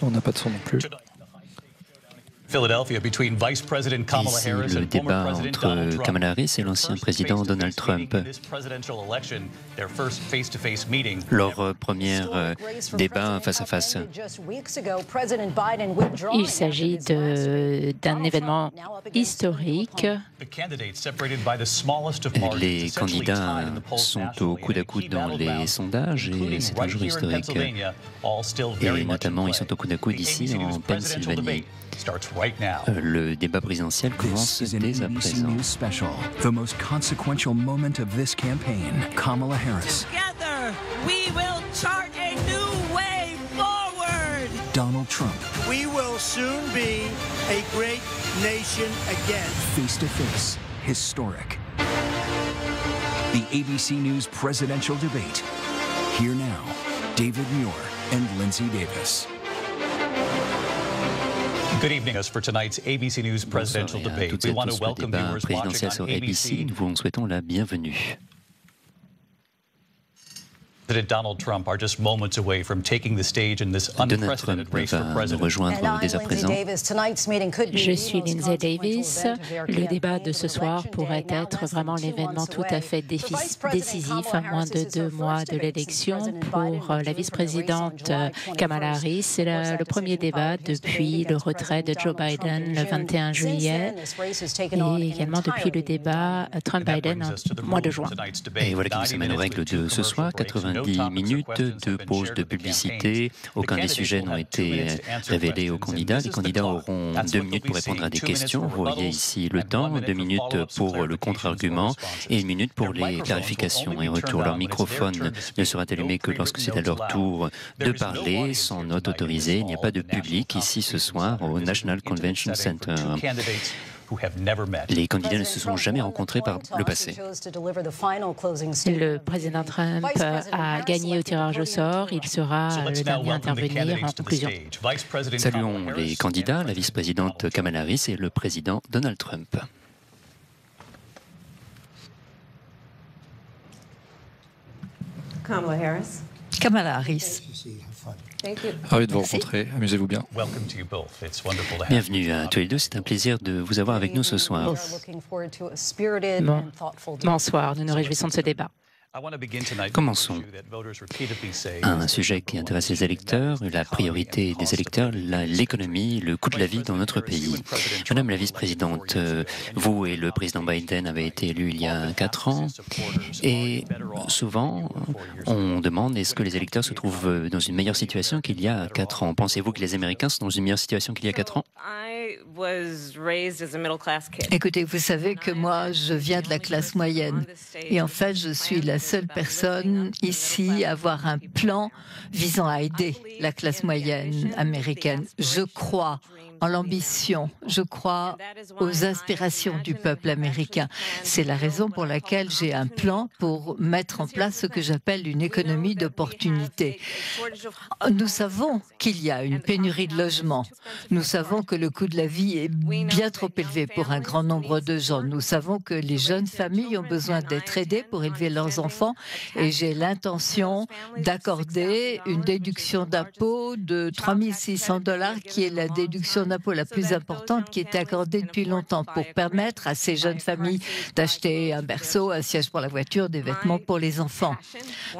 On n'a pas de son non plus. Ici, le débat entre Kamala Harris et l'ancien président Donald Trump. Leur premier débat face à face. Il s'agit d'un événement historique. Les candidats sont au coude à coude dans les sondages et c'est un jour historique. Et notamment, ils sont au coude à coude ici en Pennsylvanie. Le débat présidentiel commence dès à présent. The most consequential moment of this campaign, Kamala Harris. Together, we will chart a new way forward. Donald Trump. We will soon be a great nation again. Face to face, historic. The ABC News presidential debate. Here now, David Muir and Lindsay Davis. Good evening. As for tonight's ABC News presidential debate, we want to welcome viewers watching on ABC. Nous vous souhaitons la bienvenue. Donald Trump are just moments away from taking the stage in this unprecedented race for president. Rejoindre dès à présent. Je suis Lindsay Davis. Le débat de ce soir pourrait être vraiment l'événement tout à fait décisif à moins de 2 mois de l'élection pour la vice-présidente Kamala Harris. C'est le premier débat depuis le retrait de Joe Biden le 21 juillet et également depuis le débat Trump-Biden au mois de juin. Et voilà qui nous amène aux règles de ce soir. 90 minutes de pause de publicité. Aucun des sujets n'ont été révélés aux candidats. Les candidats auront 2 minutes pour répondre à des questions. Vous voyez ici le temps. 2 minutes pour le contre-argument et 1 minute pour les clarifications et retours. Leur microphone ne sera allumé que lorsque c'est à leur tour de parler, sans note autorisée. Il n'y a pas de public ici ce soir au National Convention Center. Les candidats ne se sont jamais rencontrés par le passé. Le président Trump a gagné au tirage au sort. Il sera le dernier à intervenir en conclusion. Saluons les candidats, la vice-présidente Kamala Harris et le président Donald Trump. Kamala Harris. Ravi de vous rencontrer, amusez-vous bien. Bienvenue à tous les deux, c'est un plaisir de vous avoir avec nous ce soir. Bonsoir, nous nous réjouissons de ce débat. Commençons. Un sujet qui intéresse les électeurs, la priorité des électeurs, l'économie, le coût de la vie dans notre pays. Madame la vice-présidente, vous et le président Biden avez été élus il y a 4 ans et souvent on demande est-ce que les électeurs se trouvent dans une meilleure situation qu'il y a 4 ans? Pensez-vous que les Américains sont dans une meilleure situation qu'il y a 4 ans? Écoutez, vous savez que moi, je viens de la classe moyenne. Et en fait, je suis la seule personne ici à avoir un plan visant à aider la classe moyenne américaine. Je crois en l'ambition, je crois aux aspirations du peuple américain. C'est la raison pour laquelle j'ai un plan pour mettre en place ce que j'appelle une économie d'opportunité. Nous savons qu'il y a une pénurie de logements. Nous savons que le coût de la vie est bien trop élevé pour un grand nombre de gens. Nous savons que les jeunes familles ont besoin d'être aidées pour élever leurs enfants et j'ai l'intention d'accorder une déduction d'impôt de 3 600 $ qui est la déduction d'impôt la plus importante qui est accordée depuis longtemps pour permettre à ces jeunes familles d'acheter un berceau, un siège pour la voiture, des vêtements pour les enfants.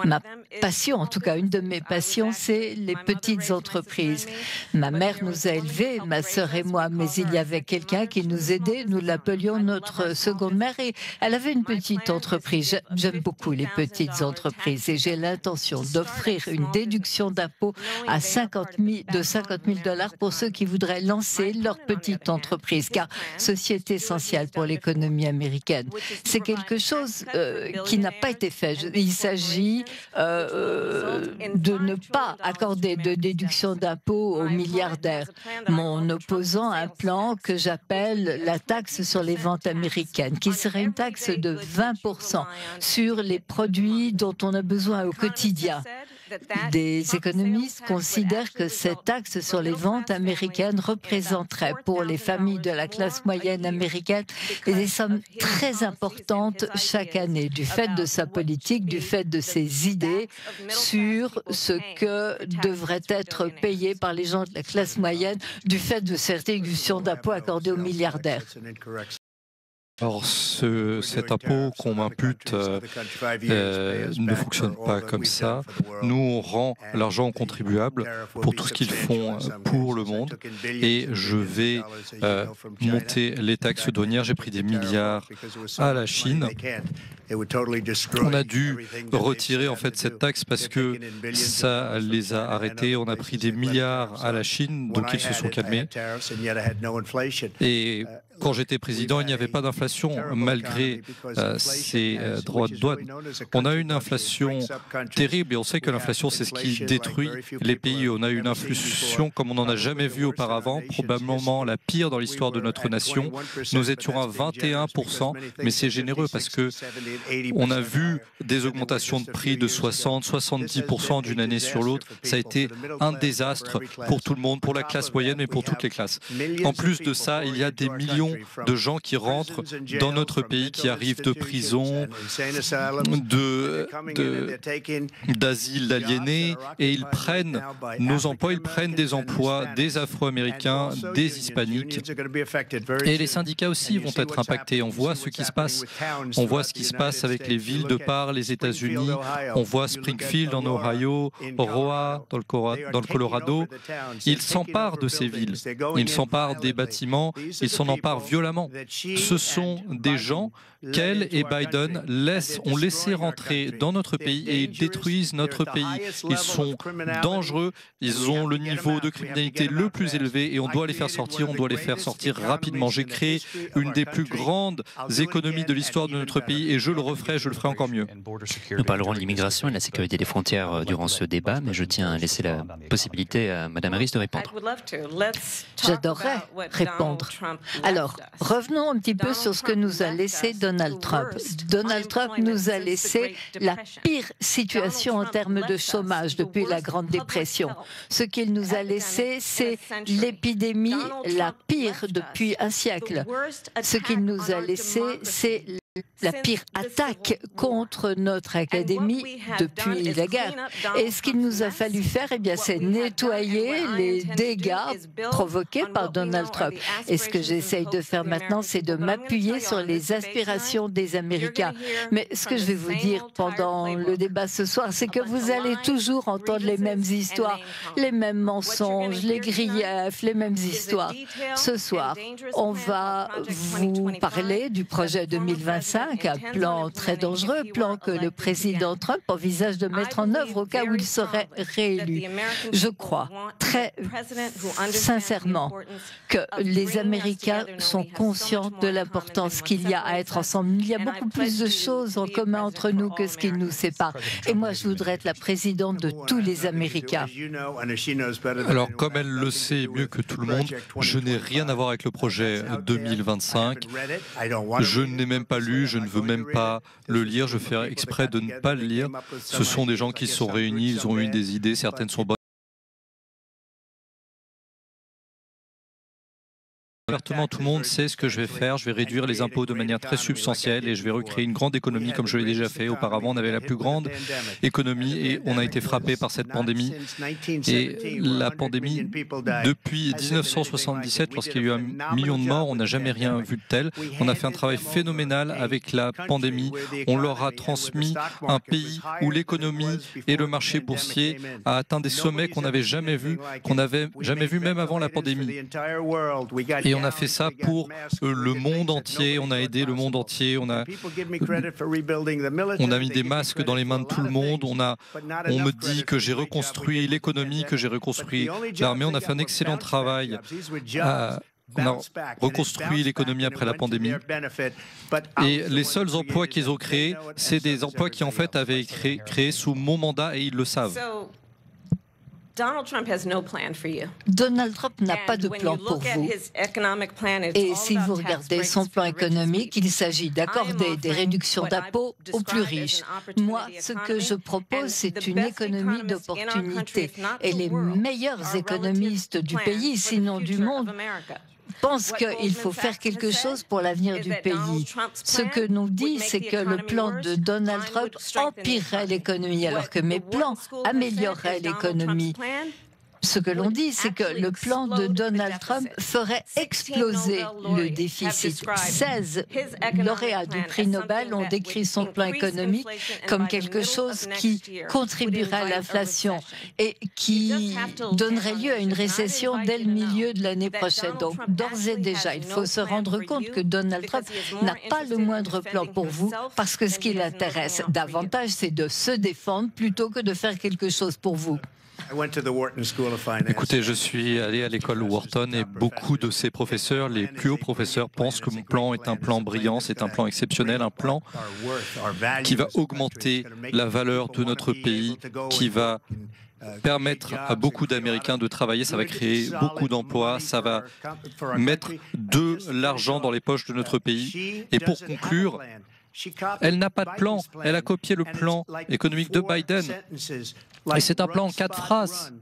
Ma passion, en tout cas une de mes passions, c'est les petites entreprises. Ma mère nous a élevés, ma sœur et moi, mais il y avait quelqu'un qui nous aidait, nous l'appelions notre seconde mère et elle avait une petite entreprise. J'aime beaucoup les petites entreprises et j'ai l'intention d'offrir une déduction d'impôt à 50 000 $ pour ceux qui voudraient lancer leur petite entreprise, car ceci est essentiel pour l'économie américaine. C'est quelque chose qui n'a pas été fait. Il s'agit de ne pas accorder de déduction d'impôt aux milliardaires. Mon opposant a un plan que j'appelle la taxe sur les ventes américaines, qui serait une taxe de 20% sur les produits dont on a besoin au quotidien. des économistes considèrent que cette taxe sur les ventes américaines représenterait pour les familles de la classe moyenne américaine des sommes très importantes chaque année, du fait de sa politique, du fait de ses idées sur ce que devrait être payé par les gens de la classe moyenne, du fait de cette réduction d'impôts accordée aux milliardaires. Alors, cet impôt qu'on m'impute ne fonctionne pas comme ça. Nous, on rend l'argent aux contribuables pour tout ce qu'ils font pour le monde. Et je vais monter les taxes douanières. J'ai pris des milliards à la Chine. On a dû retirer en fait cette taxe parce que ça les a arrêtés. On a pris des milliards à la Chine, donc ils se sont calmés. Et quand j'étais président, il n'y avait pas d'inflation malgré ces droits de douane. On a une inflation terrible et on sait que l'inflation, c'est ce qui détruit les pays. On a une inflation comme on n'en a jamais vu auparavant, probablement la pire dans l'histoire de notre nation. Nous étions à 21%, mais c'est généreux parce que on a vu des augmentations de prix de 60-70% d'une année sur l'autre. Ça a été un désastre pour tout le monde, pour la classe moyenne et pour toutes les classes. En plus de ça, il y a des millions de gens qui rentrent dans notre pays, qui arrivent de prison, d'asile d'aliénés, et ils prennent nos emplois, ils prennent des emplois des Afro-Américains, des Hispaniques. Et les syndicats aussi vont être impactés. On voit ce qui se passe. On voit ce qui se passe avec les villes de par les États-Unis. On voit Springfield en Ohio, Roa dans le Colorado. Ils s'emparent de ces villes. Ils s'emparent des bâtiments. Ils s'en emparent violemment. Ce sont des gens qu'elle et Biden ont laissé rentrer dans notre pays et ils détruisent notre pays. Ils sont dangereux, ils ont le niveau de criminalité le plus élevé et on doit les faire sortir, on doit les faire sortir rapidement. J'ai créé une des plus grandes économies de l'histoire de notre pays et je le referai encore mieux. Nous parlerons de l'immigration et de la sécurité des frontières durant ce débat, mais je tiens à laisser la possibilité à Mme Harris de répondre. J'adorerais répondre. Alors, revenons un petit peu sur ce que nous a laissé Donald Trump. Donald Trump nous a laissé la pire situation en termes de chômage depuis la Grande Dépression. Ce qu'il nous a laissé, c'est l'épidémie la pire depuis un siècle. Ce qu'il nous a laissé, c'est la pire attaque contre notre académie depuis la guerre. Et ce qu'il nous a fallu faire, eh bien, c'est nettoyer les dégâts provoqués par Donald Trump. Et ce que j'essaye de faire maintenant, c'est de m'appuyer sur les aspirations des Américains. Mais ce que je vais vous dire pendant le débat ce soir, c'est que vous allez toujours entendre les mêmes histoires, les mêmes mensonges, les griefs, les mêmes histoires. Ce soir, on va vous parler du projet 2025, un plan très dangereux, plan que le président Trump envisage de mettre en œuvre au cas où il serait réélu. Je crois très sincèrement que les Américains sont conscients de l'importance qu'il y a à être ensemble. Il y a beaucoup plus de choses en commun entre nous que ce qui nous sépare. Et moi, je voudrais être la présidente de tous les Américains. Alors, comme elle le sait mieux que tout le monde, je n'ai rien à voir avec le projet 2025. Je n'ai même pas lu, je ne veux même pas le lire, je fais exprès de ne pas le lire. Ce sont des gens qui se sont réunis, ils ont eu des idées, certaines sont bonnes. Ouvertement, tout le monde sait ce que je vais faire. Je vais réduire les impôts de manière très substantielle et je vais recréer une grande économie comme je l'ai déjà fait. Auparavant, on avait la plus grande économie et on a été frappé par cette pandémie. Et la pandémie, depuis 1977, lorsqu'il y a eu 1 million de morts, on n'a jamais rien vu de tel. On a fait un travail phénoménal avec la pandémie. On leur a transmis un pays où l'économie et le marché boursier a atteint des sommets qu'on n'avait jamais vus, même avant la pandémie. Et on a fait ça pour le monde entier, on a aidé le monde entier, on a mis des masques dans les mains de tout le monde, on me dit que j'ai reconstruit l'économie, que j'ai reconstruit l'armée, on a fait un excellent travail. On a reconstruit l'économie après la pandémie. Et les seuls emplois qu'ils ont créés, c'est des emplois qui en fait avaient été créés sous mon mandat et ils le savent. Donald Trump n'a pas de plan pour vous. Et si vous regardez son plan économique, il s'agit d'accorder des réductions d'impôts aux plus riches. Moi, ce que je propose, c'est une économie d'opportunités. Et les meilleurs économistes du pays, sinon du monde, pense qu'il faut faire quelque chose pour l'avenir du pays. Ce que nous dit, c'est que le plan de Donald Trump empirerait l'économie, alors que mes plans amélioreraient l'économie. Ce que l'on dit, c'est que le plan de Donald Trump ferait exploser le déficit. 16 lauréats du prix Nobel ont décrit son plan économique comme quelque chose qui contribuerait à l'inflation et qui donnerait lieu à une récession dès le milieu de l'année prochaine. Donc, d'ores et déjà, il faut se rendre compte que Donald Trump n'a pas le moindre plan pour vous, parce que ce qui l'intéresse davantage, c'est de se défendre plutôt que de faire quelque chose pour vous. Écoutez, je suis allé à l'école Wharton et beaucoup de ces professeurs, les plus hauts professeurs, pensent que mon plan est un plan brillant, c'est un plan exceptionnel, un plan qui va augmenter la valeur de notre pays, qui va permettre à beaucoup d'Américains de travailler, ça va créer beaucoup d'emplois, ça va mettre de l'argent dans les poches de notre pays. Et pour conclure, elle n'a pas de plan, elle a copié le plan économique de Biden. Et c'est un plan en 4 phrases.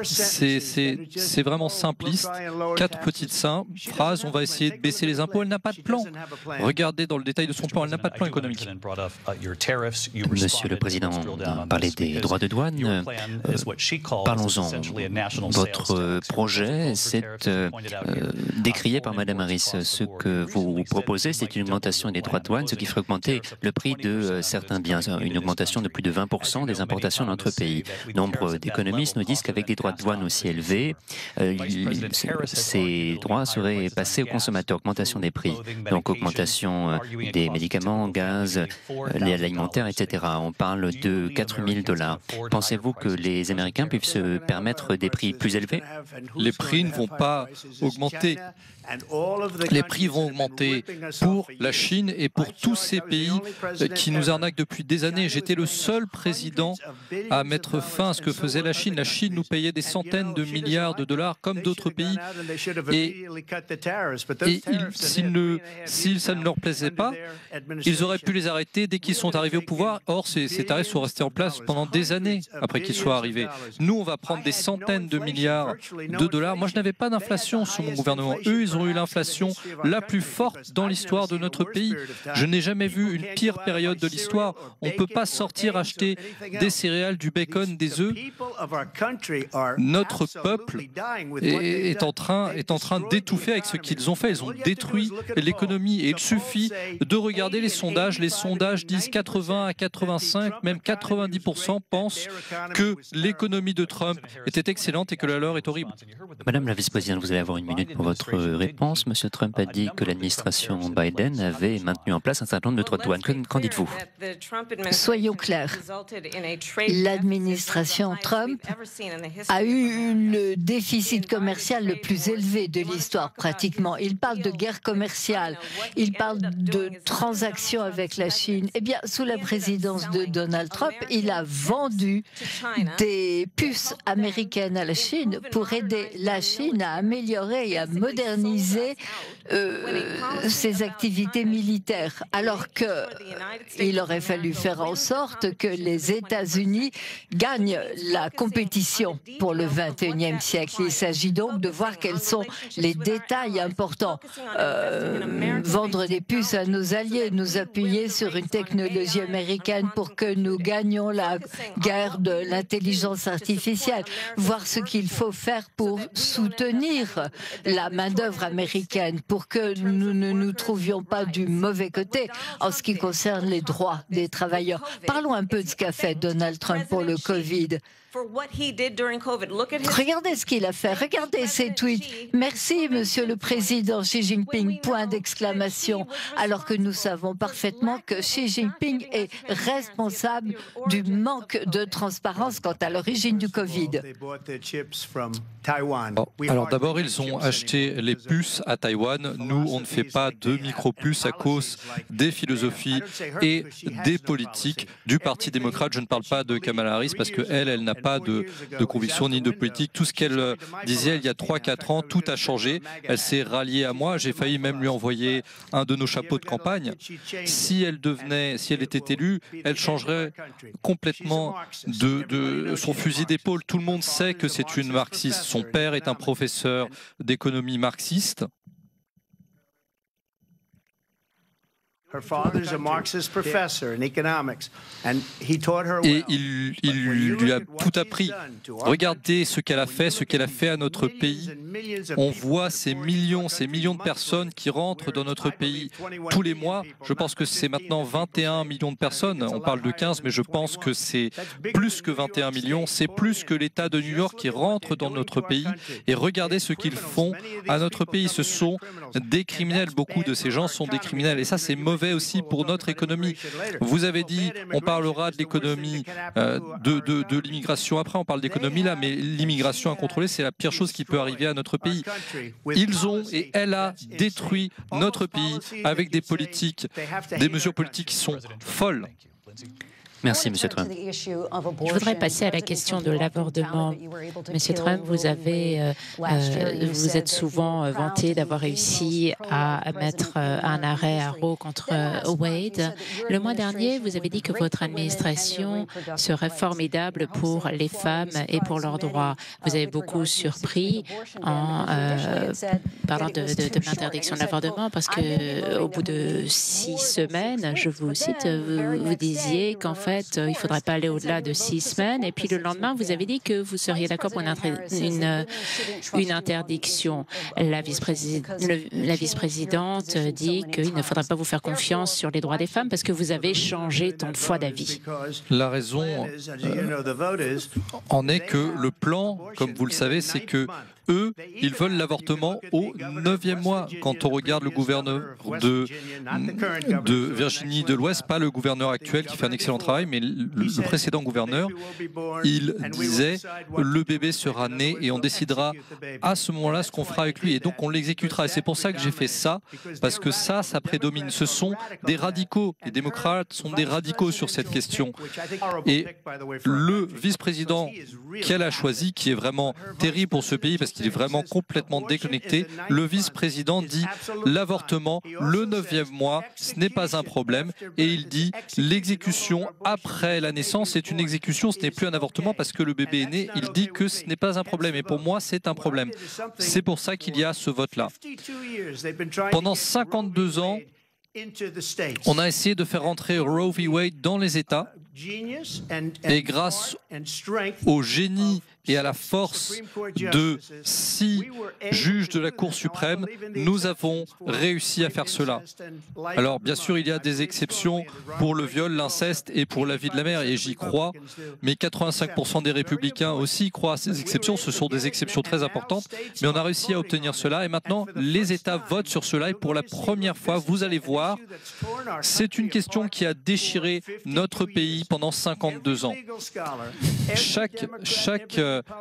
C'est vraiment simpliste. 4 petites phrases, on va essayer de baisser les impôts. Elle n'a pas de plan. Regardez dans le détail de son plan, elle n'a pas de plan économique. Monsieur le Président, parlez des droits de douane. Parlons-en. Votre projet, c'est décrié par Mme Harris. Ce que vous proposez, c'est une augmentation des droits de douane, ce qui ferait augmenter le prix de certains biens, une augmentation de plus de 20% des importations dans notre pays. Nombre d'économistes nous disent qu'avec des droits de douane aussi élevés, ces droits seraient passés aux consommateurs, augmentation des prix, donc augmentation des médicaments, gaz, l'alimentaire, etc. On parle de 4 000 $. Pensez-vous que les Américains peuvent se permettre des prix plus élevés? Les prix ne vont pas augmenter. Les prix vont augmenter pour la Chine et pour tous ces pays qui nous arnaquent depuis des années. J'étais le seul président à mettre fin à ce que faisait la Chine. La Chine nous payait des centaines de milliards de dollars comme d'autres pays. Et si ça ne leur plaisait pas, ils auraient pu les arrêter dès qu'ils sont arrivés au pouvoir. Or, ces tarifs sont restés en place pendant des années après qu'ils soient arrivés. Nous, on va prendre des centaines de milliards de dollars. Moi, je n'avais pas d'inflation sous mon gouvernement. Eux, ils ont eu l'inflation la plus forte dans l'histoire de notre pays. Je n'ai jamais vu une pire période de l'histoire. On ne peut pas sortir acheter des céréales, du bacon, des œufs. Notre peuple est en train d'étouffer avec ce qu'ils ont fait. Ils ont détruit l'économie et il suffit de regarder les sondages. Les sondages disent 80 à 85, même 90% pensent que l'économie de Trump était excellente et que la leur est horrible. Madame la vice-présidente, vous allez avoir une minute pour votre réponse. Monsieur Trump a dit que l'administration Biden avait maintenu en place un certain nombre de droits de douane. Qu'en dites-vous? Soyons clairs. L'administration Trump a eu le déficit commercial le plus élevé de l'histoire, pratiquement. Il parle de guerre commerciale, il parle de transactions avec la Chine. Eh bien, sous la présidence de Donald Trump, il a vendu des puces américaines à la Chine pour aider la Chine à améliorer et à moderniser ses activités militaires, alors qu'il aurait fallu faire en sorte que les États-Unis gagnent la compétition pour le XXIe siècle. Il s'agit donc de voir quels sont les détails importants. Vendre des puces à nos alliés, nous appuyer sur une technologie américaine pour que nous gagnions la guerre de l'intelligence artificielle, voir ce qu'il faut faire pour soutenir la main-d'œuvre américaine, pour que nous ne nous trouvions pas du mauvais côté en ce qui concerne les droits des travailleurs. Parlons un peu de ce qu'a fait Donald Trump pour le Covid. Regardez ce qu'il a fait, regardez ses tweets. Merci, Monsieur le Président Xi Jinping, point d'exclamation, alors que nous savons parfaitement que Xi Jinping est responsable du manque de transparence quant à l'origine du Covid. Alors d'abord, ils ont acheté les puces à Taïwan. Nous, on ne fait pas de micro-puces à cause des philosophies et des politiques du Parti démocrate. Je ne parle pas de Kamala Harris parce qu'elle n'a pas de conviction convictions ni de politique. Tout ce qu'elle disait il y a 3-4 ans, tout a changé. Elle s'est ralliée à moi. J'ai failli même lui envoyer un de nos chapeaux de campagne. Si elle était élue, elle changerait complètement de son fusil d'épaule. Tout le monde sait que c'est une marxiste. Son père est un professeur d'économie marxiste. Et il lui a tout appris. Regardez ce qu'elle a fait à notre pays. On voit ces millions de personnes qui rentrent dans notre pays tous les mois. Je pense que c'est maintenant 21 millions de personnes. On parle de 15, mais je pense que c'est plus que 21 millions. C'est plus que l'État de New York qui rentre dans notre pays. Et regardez ce qu'ils font à notre pays. Ce sont des criminels. Beaucoup de ces gens sont des criminels. Et ça, c'est mauvais aussi pour notre économie. Vous avez dit, on parlera de l'économie, de l'immigration après, on parle d'économie là, mais l'immigration incontrôlée, c'est la pire chose qui peut arriver à notre pays. Ils ont, et elle a détruit notre pays avec des politiques, des mesures politiques qui sont folles. Merci, M. Trump. Je voudrais passer à la question de l'avortement. M. Trump, vous êtes souvent vanté d'avoir réussi à mettre un arrêt à Roe contre Wade. Le mois dernier, vous avez dit que votre administration serait formidable pour les femmes et pour leurs droits. Vous avez beaucoup surpris en parlant de l'interdiction de l'avortement parce qu'au bout de 6 semaines, je vous cite, vous disiez qu'en fait, il ne faudrait pas aller au-delà de 6 semaines. Et puis le lendemain, vous avez dit que vous seriez d'accord pour une interdiction. La vice-présidente dit qu'il ne faudrait pas vous faire confiance sur les droits des femmes parce que vous avez changé tant de fois d'avis. La raison en est que le plan, comme vous le savez, c'est que eux, ils veulent l'avortement au 9e mois. Quand on regarde le gouverneur de Virginie de l'Ouest, pas le gouverneur actuel qui fait un excellent travail, mais le précédent gouverneur, il disait le bébé sera né et on décidera à ce moment-là ce qu'on fera avec lui et donc on l'exécutera. Et c'est pour ça que j'ai fait ça, parce que ça prédomine. Ce sont des radicaux. Les démocrates sont des radicaux sur cette question. Et le vice-président qu'elle a choisi, qui est vraiment terrible pour ce pays, parce qu'il est vraiment complètement déconnecté, le vice-président dit l'avortement, le 9e mois, ce n'est pas un problème. Et il dit l'exécution après la naissance, c'est une exécution, ce n'est plus un avortement parce que le bébé est né. Il dit que ce n'est pas un problème. Et pour moi, c'est un problème. C'est pour ça qu'il y a ce vote-là. Pendant 52 ans, on a essayé de faire rentrer Roe v. Wade dans les États et grâce au génie et à la force de 6 juges de la Cour suprême, nous avons réussi à faire cela. Alors, bien sûr, il y a des exceptions pour le viol, l'inceste et pour la vie de la mère, et j'y crois, mais 85% des républicains aussi croient à ces exceptions. Ce sont des exceptions très importantes, mais on a réussi à obtenir cela, et maintenant, les États votent sur cela, et pour la première fois, vous allez voir, c'est une question qui a déchiré notre pays pendant 52 ans. Chaque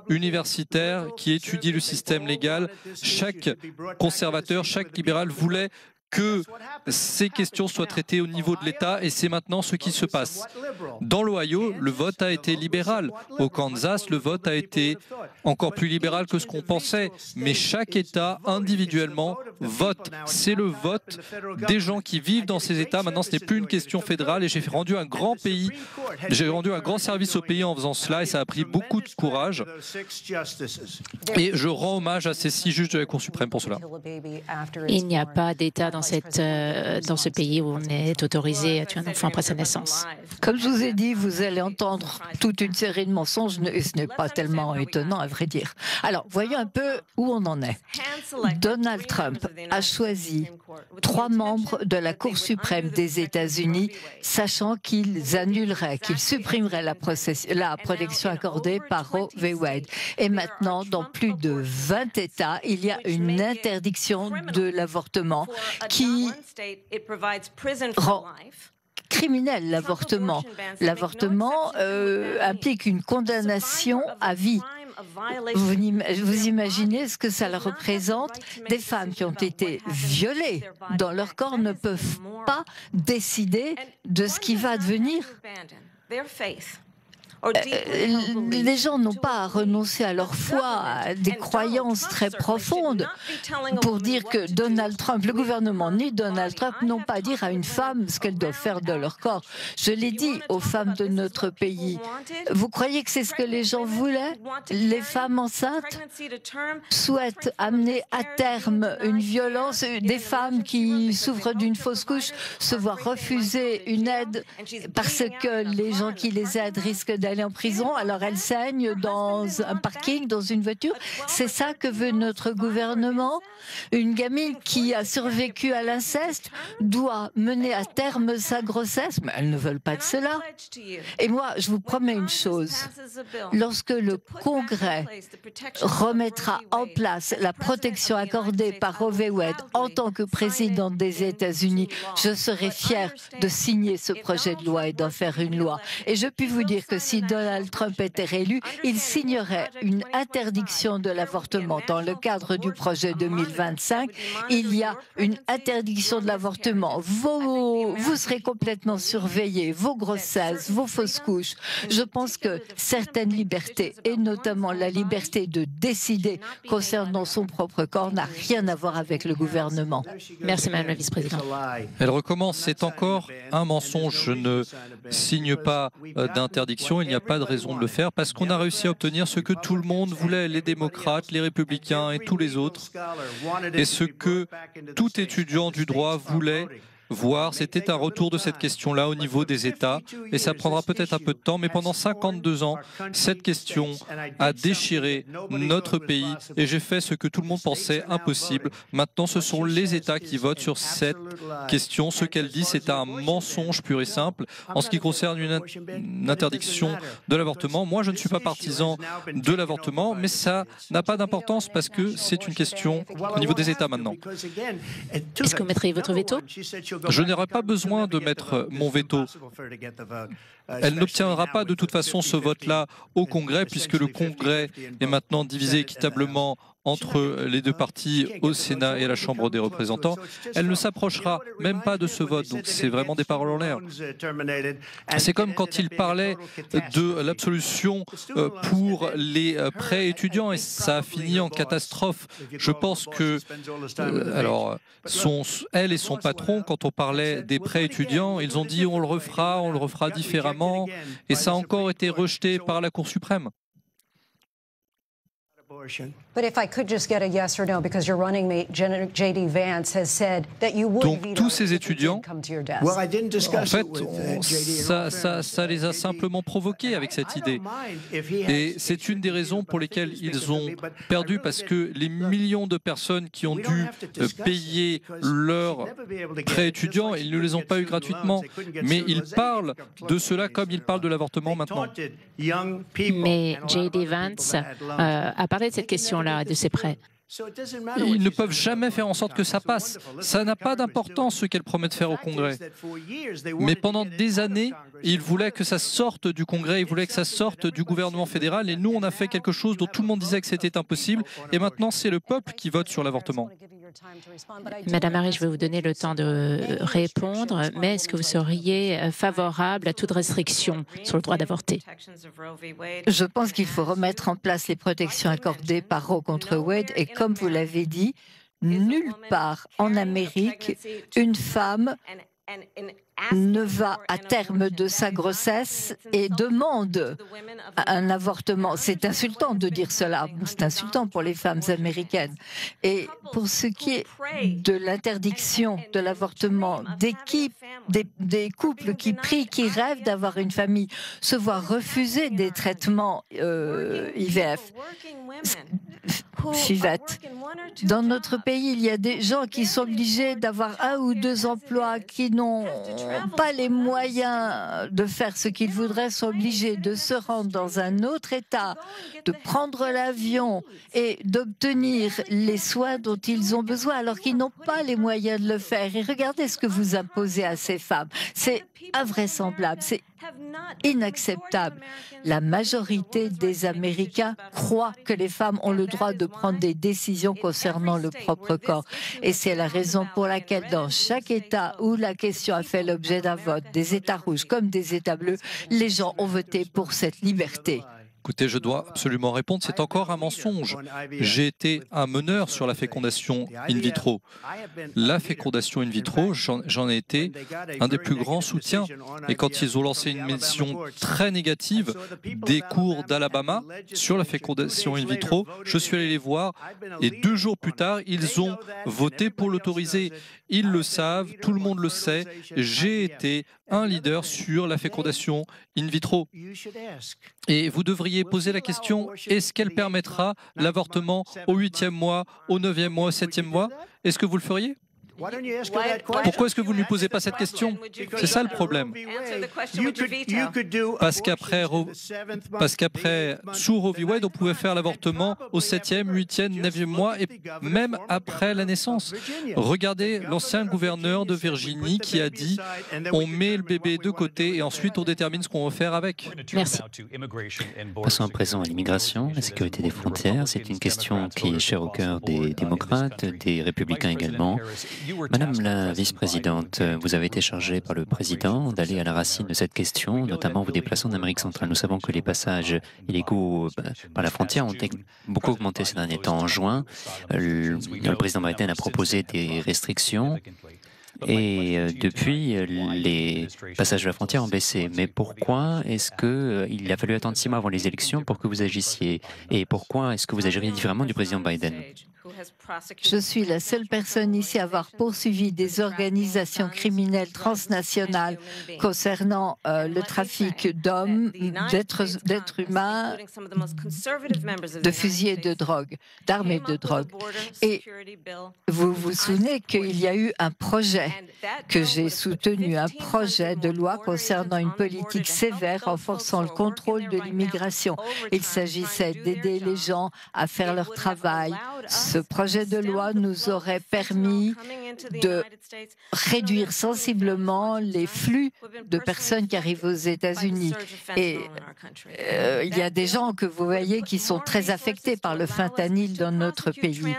universitaire qui étudie le système légal, chaque conservateur, chaque libéral voulait que ces questions soient traitées au niveau de l'État et c'est maintenant ce qui se passe. Dans l'Ohio, le vote a été libéral. Au Kansas, le vote a été encore plus libéral que ce qu'on pensait. Mais chaque État, individuellement, vote. C'est le vote des gens qui vivent dans ces États. Maintenant, ce n'est plus une question fédérale et j'ai rendu un grand pays, j'ai rendu un grand service au pays en faisant cela et ça a pris beaucoup de courage. Et je rends hommage à ces 6 juges de la Cour suprême pour cela. Il n'y a pas d'État dans ce pays où on est autorisé à tuer un enfant après sa naissance. Comme je vous ai dit, vous allez entendre toute une série de mensonges et ce n'est pas tellement étonnant à vrai dire. Alors, voyons un peu où on en est. Donald Trump a choisi 3 membres de la Cour suprême des États-Unis, sachant qu'ils annuleraient, qu'ils supprimeraient la protection accordée par Roe v. Wade. Et maintenant, dans plus de 20 États, il y a une interdiction de l'avortement qui rend criminel l'avortement. L'avortement implique une condamnation à vie. Vous imaginez ce que ça représente? Des femmes qui ont été violées dans leur corps ne peuvent pas décider de ce qui va advenir. les gens n'ont pas à renoncer à leur foi, à des croyances très profondes pour dire que Donald Trump, le gouvernement ni Donald Trump n'ont pas à dire à une femme ce qu'elle doit faire de leur corps. Je l'ai dit aux femmes de notre pays. Vous croyez que c'est ce que les gens voulaient? Les femmes enceintes souhaitent amener à terme une violence, des femmes qui souffrent d'une fausse couche se voient refuser une aide parce que les gens qui les aident risquent d'aller en prison, alors elles saignent dans un parking, dans une voiture. C'est ça que veut notre gouvernement. Une gamine qui a survécu à l'inceste doit mener à terme sa grossesse, mais elles ne veulent pas de cela. Et moi, je vous promets une chose. Lorsque le Congrès remettra en place la protection accordée par Roe v. Wade en tant que présidente des États-Unis, je serai fière de signer ce projet de loi et d'en faire une loi. Et je puis vous dire que si Donald Trump était réélu, il signerait une interdiction de l'avortement. Dans le cadre du projet 2025, il y a une interdiction de l'avortement. Vous serez complètement surveillés, vos grossesses, vos fausses couches. Je pense que certaines libertés, et notamment la liberté de décider concernant son propre corps, n'a rien à voir avec le gouvernement. Merci, Madame la Vice-présidente. Elle recommence, c'est encore un mensonge. Je ne signe pas d'interdiction, il n'y a pas de raison de le faire, parce qu'on a réussi à obtenir ce que tout le monde voulait, les démocrates, les républicains et tous les autres, et ce que tout étudiant du droit voulait voir, c'était un retour de cette question-là au niveau des États, et ça prendra peut-être un peu de temps, mais pendant 52 ans, cette question a déchiré notre pays, et j'ai fait ce que tout le monde pensait impossible. Maintenant, ce sont les États qui votent sur cette question. Ce qu'elle dit, c'est un mensonge pur et simple. En ce qui concerne une interdiction de l'avortement, moi, je ne suis pas partisan de l'avortement, mais ça n'a pas d'importance parce que c'est une question au niveau des États maintenant. Est-ce que vous mettriez votre veto? Je n'aurai pas besoin de mettre mon veto. Elle n'obtiendra pas de toute façon ce vote-là au Congrès, puisque le Congrès est maintenant divisé équitablement entre les deux partis au Sénat et à la Chambre des représentants. Elle ne s'approchera même pas de ce vote, donc c'est vraiment des paroles en l'air. C'est comme quand il parlait de l'absolution pour les prêts étudiants, et ça a fini en catastrophe. Je pense que, elle et son patron, quand on parlait des prêts étudiants, ils ont dit on le refera différemment, et ça a encore été rejeté par la Cour suprême. Donc tous ces étudiants, en fait, ça les a simplement provoqués avec cette idée. Et c'est une des raisons pour lesquelles ils ont perdu, parce que les millions de personnes qui ont dû payer leurs prêts étudiants, ils ne les ont pas eu gratuitement. Mais ils parlent de cela comme ils parlent de l'avortement maintenant. Mais J.D. Vance a parlé de cette question-là, de ces prêts. Ils ne peuvent jamais faire en sorte que ça passe. Ça n'a pas d'importance ce qu'elle promet de faire au Congrès. Mais pendant des années, ils voulaient que ça sorte du Congrès, ils voulaient que ça sorte du gouvernement fédéral, et nous, on a fait quelque chose dont tout le monde disait que c'était impossible, et maintenant, c'est le peuple qui vote sur l'avortement. Madame Harris, je vais vous donner le temps de répondre, mais est-ce que vous seriez favorable à toute restriction sur le droit d'avorter? Je pense qu'il faut remettre en place les protections accordées par Roe contre Wade, et comme vous l'avez dit, nulle part en Amérique, une femme ne va à terme de sa grossesse et demande un avortement. C'est insultant de dire cela, c'est insultant pour les femmes américaines. Et pour ce qui est de l'interdiction de l'avortement, des couples qui prient, qui rêvent d'avoir une famille, se voient refuser des traitements IVF. FIVET. Dans notre pays, il y a des gens qui sont obligés d'avoir 1 ou 2 emplois, qui n'ont pas les moyens de faire ce qu'ils voudraient, sont obligés de se rendre dans un autre État, de prendre l'avion et d'obtenir les soins dont ils ont besoin alors qu'ils n'ont pas les moyens de le faire. Et regardez ce que vous imposez à ces femmes. C'est invraisemblable, c'est inacceptable. La majorité des Américains croient que les femmes ont le droit de prendre des décisions concernant leur propre corps. Et c'est la raison pour laquelle dans chaque État où la question a fait l'objet d'un vote, des États rouges comme des États bleus, les gens ont voté pour cette liberté. Écoutez, je dois absolument répondre, c'est encore un mensonge. J'ai été un meneur sur la fécondation in vitro. La fécondation in vitro, j'en ai été un des plus grands soutiens. Et quand ils ont lancé une mission très négative des cours d'Alabama sur la fécondation in vitro, je suis allé les voir et 2 jours plus tard, ils ont voté pour l'autoriser. Ils le savent, tout le monde le sait. J'ai été un leader sur la fécondation in vitro. Et vous devriez poser la question, est-ce qu'elle permettra l'avortement au 8e mois, au 9e mois, au 7e mois? Est-ce que vous le feriez? Pourquoi est-ce que vous ne lui posez pas cette question? C'est ça le problème. Parce qu'après, sous Roe v. Wade, on pouvait faire l'avortement au 7e, 8e, 9e mois et même après la naissance. Regardez l'ancien gouverneur de Virginie qui a dit « on met le bébé de côté et ensuite on détermine ce qu'on va faire avec ». Merci. Passons à présent à l'immigration, la sécurité des frontières. C'est une question qui est chère au cœur des démocrates, des républicains également. Madame la vice-présidente, vous avez été chargée par le président d'aller à la racine de cette question, notamment vous déplaçant en Amérique centrale. Nous savons que les passages illégaux par la frontière ont beaucoup augmenté ces derniers temps. En juin, le président Biden a proposé des restrictions. Et depuis, les passages de la frontière ont baissé. Mais pourquoi est-ce qu'il a fallu attendre 6 mois avant les élections pour que vous agissiez? Et pourquoi est-ce que vous agiriez différemment du président Biden? Je suis la seule personne ici à avoir poursuivi des organisations criminelles transnationales concernant le trafic d'hommes, d'êtres humains, de fusils et de drogue, d'armes et de drogue. Et vous vous souvenez qu'il y a eu un projet que j'ai soutenu, un projet de loi concernant une politique sévère renforçant le contrôle de l'immigration. Il s'agissait d'aider les gens à faire leur travail. Ce projet de loi nous aurait permis de réduire sensiblement les flux de personnes qui arrivent aux États-Unis. Et il y a des gens que vous voyez qui sont très affectés par le fentanyl dans notre pays.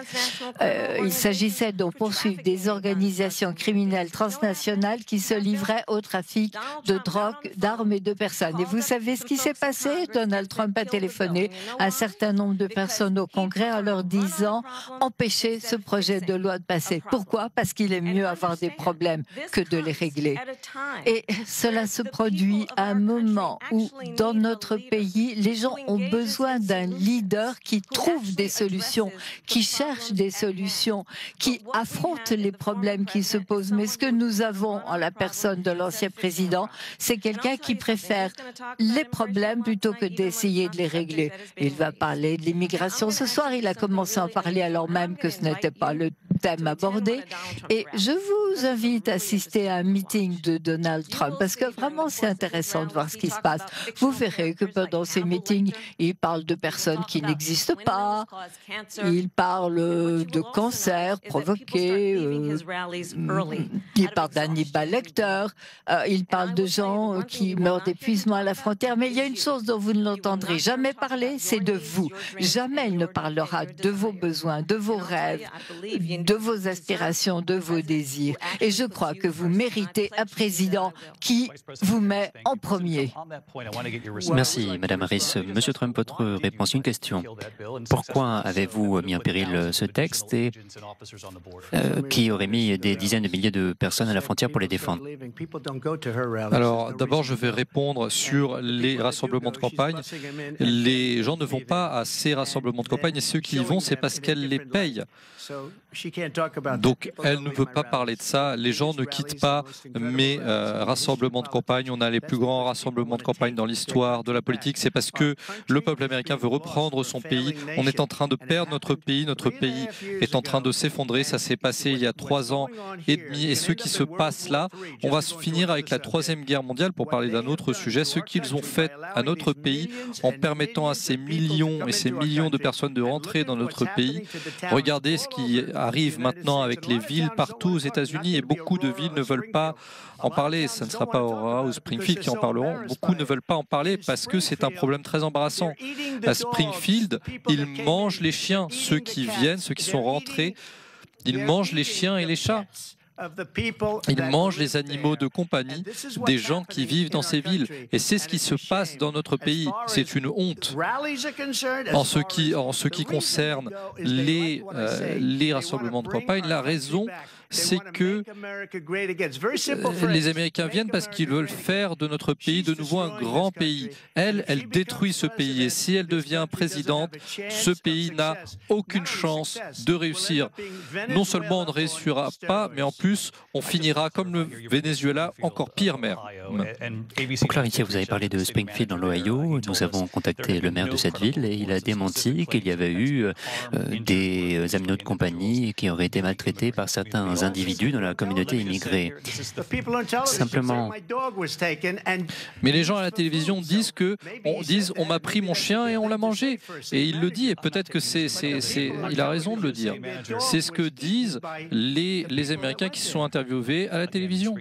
Il s'agissait de poursuivre des organisations criminelles transnationales qui se livraient au trafic de drogue, d'armes et de personnes. Et vous savez ce qui s'est passé? Donald Trump a téléphoné à un certain nombre de personnes au Congrès en leur disant « empêchez ce projet de loi de passer ». Pourquoi? Parce qu'il est mieux avoir des problèmes que de les régler. Et cela se produit à un moment où, dans notre pays, les gens ont besoin d'un leader qui trouve des solutions, qui cherche des solutions, qui affronte les problèmes qui se posent. Mais ce que nous avons en la personne de l'ancien président, c'est quelqu'un qui préfère les problèmes plutôt que d'essayer de les régler. Il va parler de l'immigration ce soir. Il a commencé à en parler alors même que ce n'était pas le thème abordé. Et je vous invite à assister à un meeting de Donald Trump parce que vraiment c'est intéressant de voir ce qui se passe. Vous verrez que pendant ces meetings, il parle de personnes qui n'existent pas, il parle de cancer provoqué, il parle d'Hannibal Lecter, il parle de gens qui meurent d'épuisement à la frontière. Mais il y a une chose dont vous ne l'entendrez jamais parler, c'est de vous. Jamais il ne parlera de vos besoins, de vos rêves, de vos aspirations, de vos désirs. Et je crois que vous méritez un président qui vous met en premier. Merci, Madame Harris. Monsieur Trump, votre réponse, une question. Pourquoi avez-vous mis en péril ce texte et qui aurait mis des dizaines de milliers de personnes à la frontière pour les défendre? Alors, d'abord, je vais répondre sur les rassemblements de campagne. Les gens ne vont pas à ces rassemblements de campagne et ceux qui y vont, c'est parce qu'elle les paye. Donc, elle ne veut pas parler de ça. Les gens ne quittent pas mes rassemblements de campagne. On a les plus grands rassemblements de campagne dans l'histoire de la politique. C'est parce que le peuple américain veut reprendre son pays. On est en train de perdre notre pays. Notre pays est en train de s'effondrer. Ça s'est passé il y a 3 ans et demi. Et ce qui se passe là, on va finir avec la 3e guerre mondiale pour parler d'un autre sujet. Ce qu'ils ont fait à notre pays en permettant à ces millions et ces millions de personnes de rentrer dans notre pays. Regardez ce qui arrive maintenant avec les villes partout aux États-Unis et beaucoup de villes ne veulent pas en parler. Ce ne sera pas Aurora ou Springfield qui en parleront. Beaucoup ne veulent pas en parler parce que c'est un problème très embarrassant. À Springfield, ils mangent les chiens. Ceux qui viennent, ceux qui sont rentrés, ils mangent les chiens et les chats. Ils mangent les animaux de compagnie des gens qui vivent dans ces villes. Et c'est ce qui se passe dans notre pays. C'est une honte. En ce qui concerne les rassemblements de campagne, la raison, c'est que les Américains viennent parce qu'ils veulent faire de notre pays de nouveau un grand pays. Elle détruit ce pays. Et si elle devient présidente, ce pays n'a aucune chance de réussir. Non seulement on ne réussira pas, mais en plus, on finira comme le Venezuela, encore pire, maire. Pour clarifier, vous avez parlé de Springfield dans l'Ohio. Nous avons contacté le maire de cette ville et il a démenti qu'il y avait eu des animaux de compagnie qui auraient été maltraités par certains individus dans la communauté immigrée. Simplement. Mais les gens à la télévision disent on m'a pris mon chien et on l'a mangé. Et il le dit, et peut-être que il a raison de le dire. C'est ce que disent les Américains qui se sont interviewés à la télévision.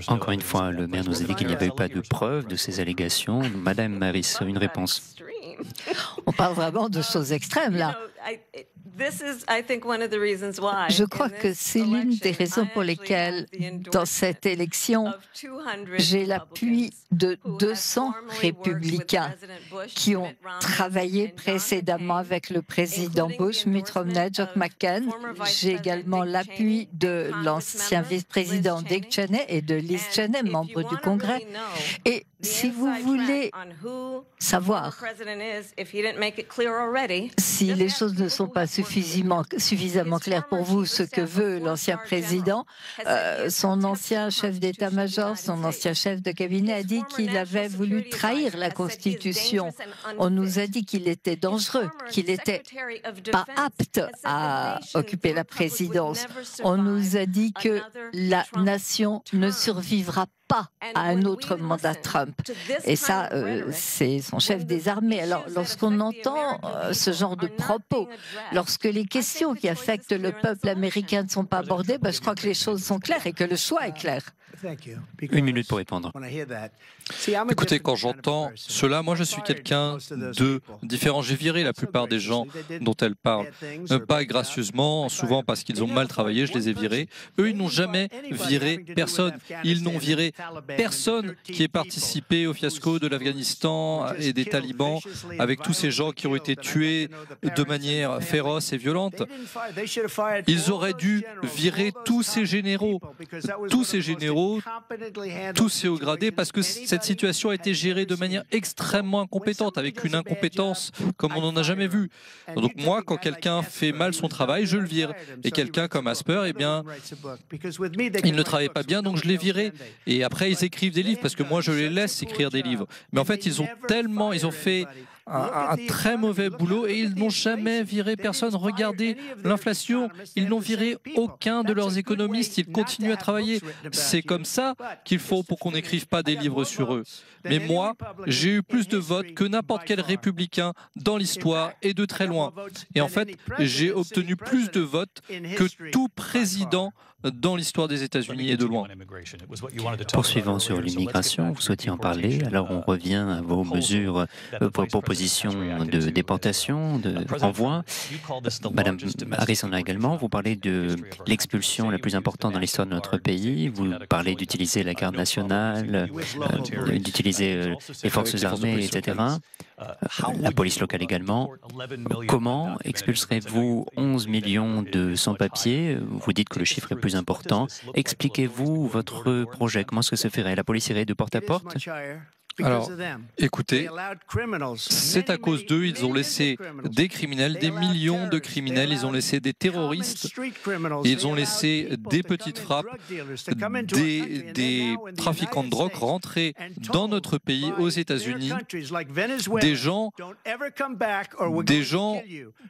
Encore une fois, le maire nous a dit qu'il n'y avait pas de preuves de ces allégations. Madame Harris, une réponse. On parle vraiment de choses extrêmes, là. Je crois que c'est l'une des raisons pour lesquelles, dans cette élection, j'ai l'appui de 200 républicains qui ont travaillé précédemment avec le président Bush, Mitt Romney, John McCain. J'ai également l'appui de l'ancien vice-président Dick Cheney et de Liz Cheney, membre du Congrès. Et si vous voulez savoir si les choses ne sont pas suffisamment claires pour vous, ce que veut l'ancien président, son ancien chef d'état-major, son ancien chef de cabinet a dit qu'il avait voulu trahir la Constitution. On nous a dit qu'il était dangereux, qu'il n'était pas apte à occuper la présidence. On nous a dit que la nation ne survivra pas à un autre mandat Trump. Et ça, c'est son chef des armées. Alors, lorsqu'on entend ce genre de propos, lorsque les questions qui affectent le peuple américain ne sont pas abordées, je crois que les choses sont claires et que le choix est clair. Une minute pour répondre. Écoutez, quand j'entends cela, moi je suis quelqu'un de différent. J'ai viré la plupart des gens dont elle parle. Pas gracieusement, souvent parce qu'ils ont mal travaillé, je les ai virés. Eux, ils n'ont jamais viré personne. Ils n'ont viré personne qui ait participé au fiasco de l'Afghanistan et des talibans, avec tous ces gens qui ont été tués de manière féroce et violente. Ils auraient dû virer tous ces généraux, tous ces hauts gradés, parce que cette situation a été gérée de manière extrêmement incompétente, avec une incompétence comme on n'en a jamais vu. Donc moi, quand quelqu'un fait mal son travail, je le vire. Et quelqu'un comme Asper, eh bien, il ne travaille pas bien, donc je l'ai viré. Et après, ils écrivent des livres, parce que moi, je les laisse écrire des livres. Mais en fait, ils ont fait un très mauvais boulot et ils n'ont jamais viré personne. Regardez l'inflation, ils n'ont viré aucun de leurs économistes, ils continuent à travailler. C'est comme ça qu'il faut pour qu'on n'écrive pas des livres sur eux. Mais moi, j'ai eu plus de votes que n'importe quel républicain dans l'histoire et de très loin. Et en fait, j'ai obtenu plus de votes que tout président dans l'histoire des États-Unis et de loin. Poursuivant sur l'immigration, vous souhaitiez en parler, alors on revient à vos mesures, propositions de déportation, de renvoi. Madame Harris en a également, vous parlez de l'expulsion la plus importante dans l'histoire de notre pays, vous parlez d'utiliser la garde nationale, d'utiliser les forces armées, etc., la police locale également. Comment expulserez-vous 11 millions de sans-papiers? Vous dites que le chiffre est plus important. Expliquez-vous votre projet. Comment est-ce que ça ferait? La police irait de porte à porte? Alors, écoutez, c'est à cause d'eux, ils ont laissé des criminels, des millions de criminels, ils ont laissé des terroristes, ils ont laissé des petites frappes, des trafiquants de drogue rentrer dans notre pays, aux États-Unis, des gens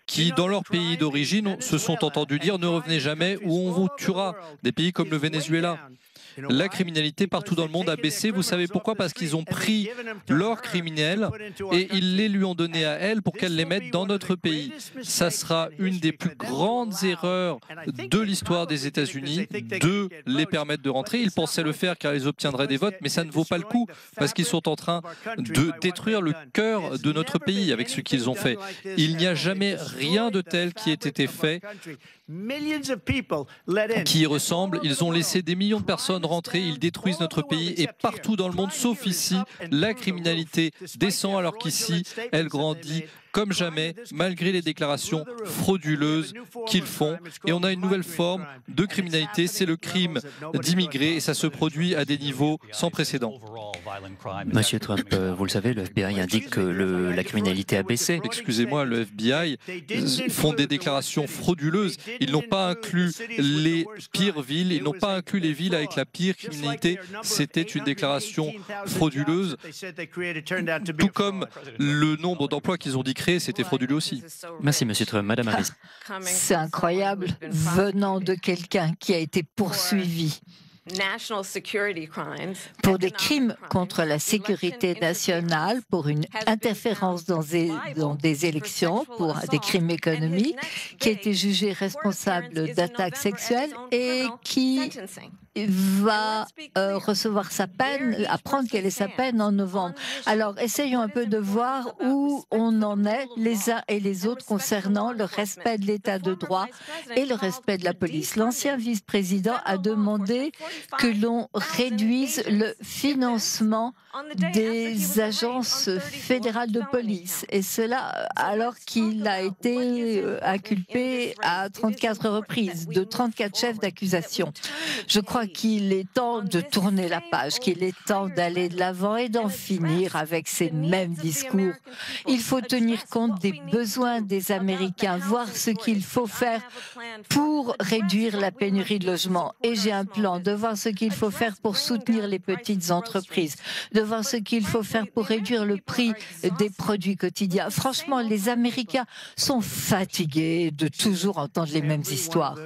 qui, dans leur pays d'origine, se sont entendus dire « ne revenez jamais ou on vous tuera », des pays comme le Venezuela. la criminalité partout dans le monde a baissé. Vous savez pourquoi? Parce qu'ils ont pris leurs criminels et ils les lui ont donnés à elle pour qu'elle les mette dans notre pays. Ça sera une des plus grandes erreurs de l'histoire des États-Unis de les permettre de rentrer. Ils pensaient le faire car ils obtiendraient des votes, mais ça ne vaut pas le coup parce qu'ils sont en train de détruire le cœur de notre pays avec ce qu'ils ont fait. Il n'y a jamais rien de tel qui ait été fait qui y ressemble. Ils ont laissé des millions de personnes rentrer, ils détruisent notre pays et partout dans le monde, sauf ici, la criminalité descend alors qu'ici, elle grandit comme jamais, malgré les déclarations frauduleuses qu'ils font. Et on a une nouvelle forme de criminalité, c'est le crime d'immigrés, et ça se produit à des niveaux sans précédent. Monsieur Trump, vous le savez, le FBI indique que la criminalité a baissé. Excusez-moi, le FBI font des déclarations frauduleuses. Ils n'ont pas inclus les pires villes, ils n'ont pas inclus les villes avec la pire criminalité. C'était une déclaration frauduleuse, tout comme le nombre d'emplois qu'ils ont dit créer, c'était frauduleux aussi. Merci, Monsieur Trump. Madame Harris. C'est incroyable venant de quelqu'un qui a été poursuivi pour des crimes contre la sécurité nationale, pour une interférence dans des élections, pour des crimes économiques, qui a été jugé responsable d'attaques sexuelles et qui va recevoir sa peine, apprendre quelle est sa peine en novembre. Alors, essayons un peu de voir où on en est, les uns et les autres, concernant le respect de l'état de droit et le respect de la police. L'ancien vice-président a demandé que l'on réduise le financement des agences fédérales de police, et cela alors qu'il a été inculpé à 34 reprises de 34 chefs d'accusation. Je crois qu'il est temps de tourner la page, qu'il est temps d'aller de l'avant et d'en finir avec ces mêmes discours. Il faut tenir compte des besoins des Américains, voir ce qu'il faut faire pour réduire la pénurie de logements. Et j'ai un plan de voir ce qu'il faut faire pour soutenir les petites entreprises, de voir ce qu'il faut faire pour réduire le prix des produits quotidiens. Franchement, les Américains sont fatigués de toujours entendre les mêmes histoires.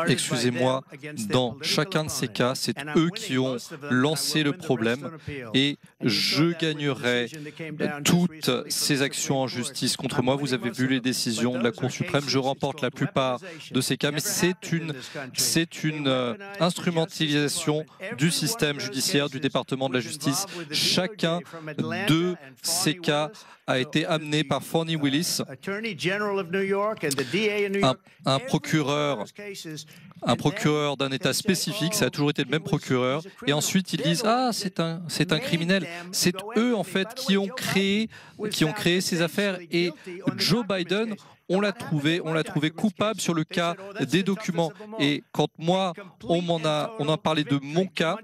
Excusez-moi, dans chacun de ces cas, c'est eux qui ont lancé le problème et je gagnerai toutes ces actions en justice contre moi. Vous avez vu les décisions de la Cour suprême, je remporte la plupart de ces cas, mais c'est une instrumentalisation du système judiciaire, du département de la justice. Chacun de ces cas a été amené par Fani Willis, un procureur d'un État spécifique, ça a toujours été le même procureur, et ensuite ils disent « Ah, c'est un criminel ». C'est eux, en fait, qui ont créé ces affaires, et Joe Biden, on l'a trouvé coupable sur le cas des documents. Et quand moi, on a parlé de mon cas,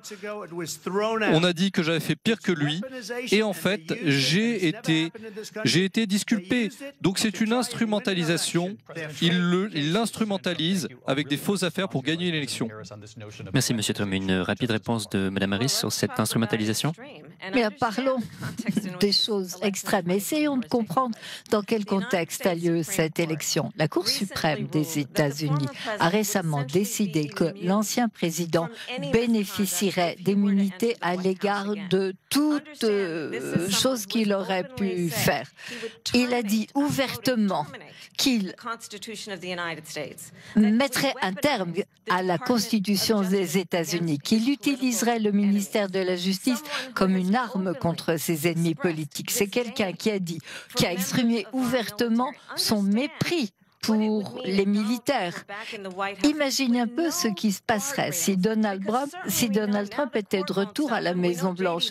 on a dit que j'avais fait pire que lui. Et en fait, j'ai été disculpé. Donc c'est une instrumentalisation. Il l'instrumentalise avec des fausses affaires pour gagner l'élection. Merci, Monsieur Trump. Une rapide réponse de Madame Harris sur cette instrumentalisation. Mais parlons des choses extrêmes. Essayons de comprendre dans quel contexte a lieu cette élection. La Cour suprême des États-Unis a récemment décidé que l'ancien président bénéficierait d'immunité à l'égard de toute chose qu'il aurait pu faire. Il a dit ouvertement qu'il mettrait un terme à la Constitution des États-Unis, qu'il utiliserait le ministère de la Justice comme une arme contre ses ennemis politiques. C'est quelqu'un qui a exprimé ouvertement son mépris pour les militaires. Imaginez un peu ce qui se passerait si Donald Trump était de retour à la Maison-Blanche.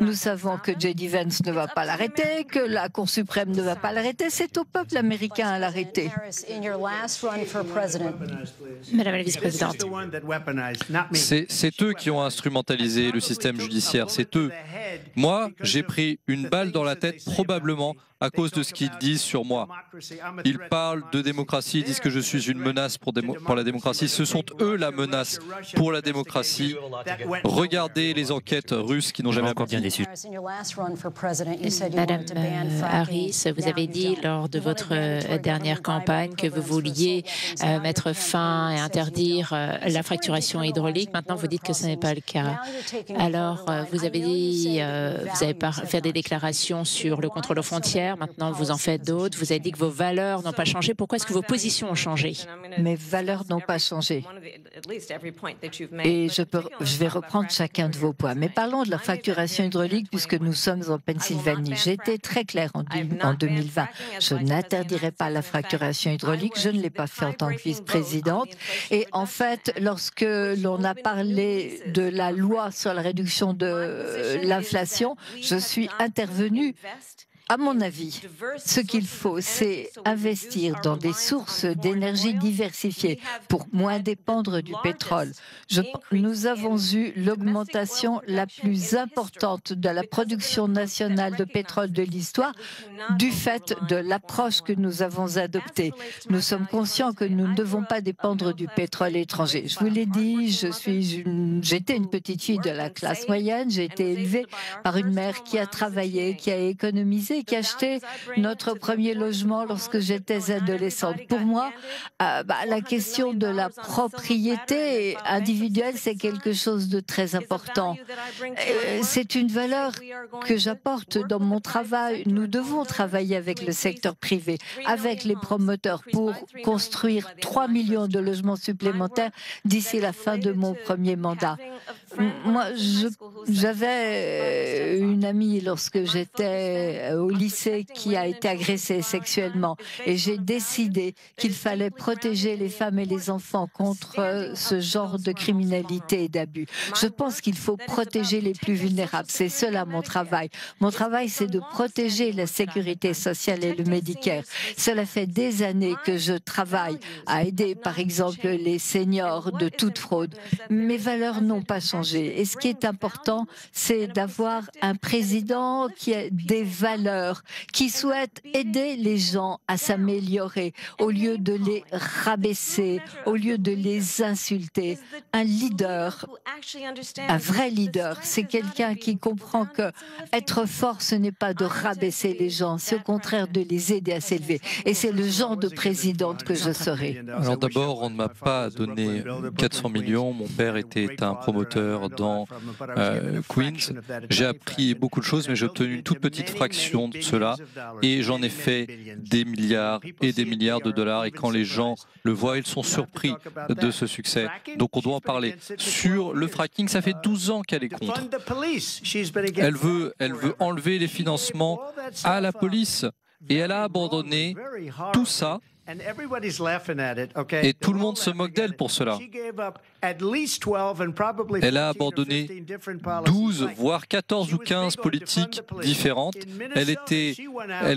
Nous savons que J.D. Vance ne va pas l'arrêter, que la Cour suprême ne va pas l'arrêter. C'est au peuple américain à l'arrêter. Madame la vice-présidente. C'est eux qui ont instrumentalisé le système judiciaire. C'est eux. Moi, j'ai pris une balle dans la tête probablement à cause de ce qu'ils disent sur moi. Ils parlent de démocratie, ils disent que je suis une menace pour la démocratie. Ce sont eux la menace pour la démocratie. Regardez les enquêtes russes qui n'ont jamais abouti. Madame Harris, vous avez dit lors de votre dernière campagne que vous vouliez mettre fin et interdire la fracturation hydraulique. Maintenant, vous dites que ce n'est pas le cas. Alors, vous avez dit, vous avez fait des déclarations sur le contrôle aux frontières. Maintenant, vous en faites d'autres. Vous avez dit que vos valeurs n'ont pas changé. Pourquoi est-ce que vos positions ont changé? Mes valeurs n'ont pas changé. Et je vais reprendre chacun de vos points. Mais parlons de la fracturation hydraulique puisque nous sommes en Pennsylvanie. J'ai été très claire en 2020. Je n'interdirai pas la fracturation hydraulique. Je ne l'ai pas fait en tant que vice-présidente. Et en fait, lorsque l'on a parlé de la loi sur la réduction de l'inflation, je suis intervenue. À mon avis, ce qu'il faut, c'est investir dans des sources d'énergie diversifiées pour moins dépendre du pétrole. Nous avons eu l'augmentation la plus importante de la production nationale de pétrole de l'histoire du fait de l'approche que nous avons adoptée. Nous sommes conscients que nous ne devons pas dépendre du pétrole étranger. Je vous l'ai dit, j'étais une petite fille de la classe moyenne. J'ai été élevée par une mère qui a travaillé, qui a économisé, qui a acheté notre premier logement lorsque j'étais adolescente. Pour moi, la question de la propriété individuelle, c'est quelque chose de très important. C'est une valeur que j'apporte dans mon travail. Nous devons travailler avec le secteur privé, avec les promoteurs pour construire 3 millions de logements supplémentaires d'ici la fin de mon premier mandat. Moi, j'avais une amie lorsque j'étais au lycée qui a été agressée sexuellement et j'ai décidé qu'il fallait protéger les femmes et les enfants contre ce genre de criminalité et d'abus. Je pense qu'il faut protéger les plus vulnérables. C'est cela mon travail. Mon travail, c'est de protéger la sécurité sociale et le Medicare. Cela fait des années que je travaille à aider, par exemple, les seniors de toute fraude. Mes valeurs n'ont pas changé. Et ce qui est important, c'est d'avoir un président qui a des valeurs, qui souhaite aider les gens à s'améliorer au lieu de les rabaisser, au lieu de les insulter. Un leader, un vrai leader, c'est quelqu'un qui comprend que être fort, ce n'est pas de rabaisser les gens, c'est au contraire de les aider à s'élever. Et c'est le genre de présidente que je serai. Alors d'abord, on ne m'a pas donné 400 millions. Mon père était un promoteur dans Queens. J'ai appris beaucoup de choses, mais j'ai obtenu une toute petite fraction de cela et j'en ai fait des milliards et des milliards de dollars. Et quand les gens le voient, ils sont surpris de ce succès. Donc on doit en parler. Sur le fracking, ça fait 12 ans qu'elle est contre. Elle veut enlever les financements à la police et elle a abandonné tout ça. Et tout le monde se moque d'elle pour cela. Elle a abandonné 12, voire 14 ou 15 politiques différentes. Elle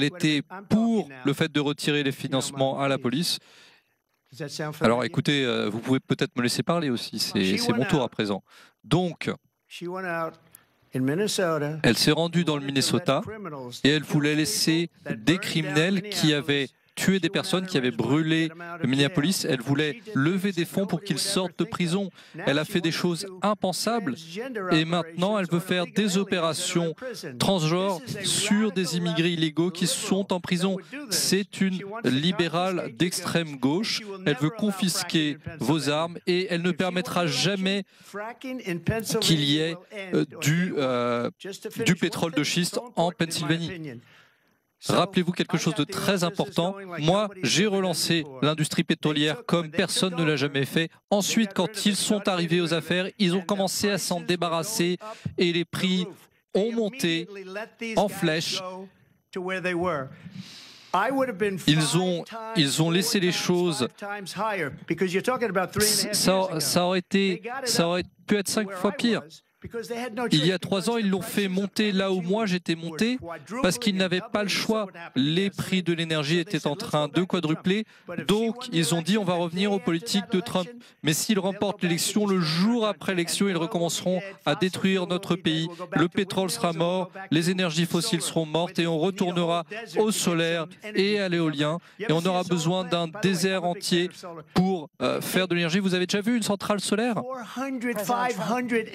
était pour le fait de retirer les financements à la police. Alors écoutez, vous pouvez peut-être me laisser parler aussi, c'est mon tour à présent. Donc, elle s'est rendue dans le Minnesota et elle voulait laisser des criminels qui avaient tué des personnes, qui avaient brûlé le Minneapolis. Elle voulait lever des fonds pour qu'ils sortent de prison. Elle a fait des choses impensables et maintenant elle veut faire des opérations transgenres sur des immigrés illégaux qui sont en prison. C'est une libérale d'extrême gauche. Elle veut confisquer vos armes et elle ne permettra jamais qu'il y ait du pétrole de schiste en Pennsylvanie. Rappelez-vous quelque chose de très important. Moi, j'ai relancé l'industrie pétrolière comme personne ne l'a jamais fait. Ensuite, quand ils sont arrivés aux affaires, ils ont commencé à s'en débarrasser et les prix ont monté en flèche. Ils ont laissé les choses. Ça aurait pu être 5 fois pire. Il y a 3 ans, ils l'ont fait monter là où moi j'étais monté parce qu'ils n'avaient pas le choix. Les prix de l'énergie étaient en train de quadrupler. Donc, ils ont dit on va revenir aux politiques de Trump. Mais s'ils remportent l'élection, le jour après l'élection, ils recommenceront à détruire notre pays. Le pétrole sera mort, les énergies fossiles seront mortes et on retournera au solaire et à l'éolien. Et on aura besoin d'un désert entier pour faire de l'énergie. Vous avez déjà vu une centrale solaire?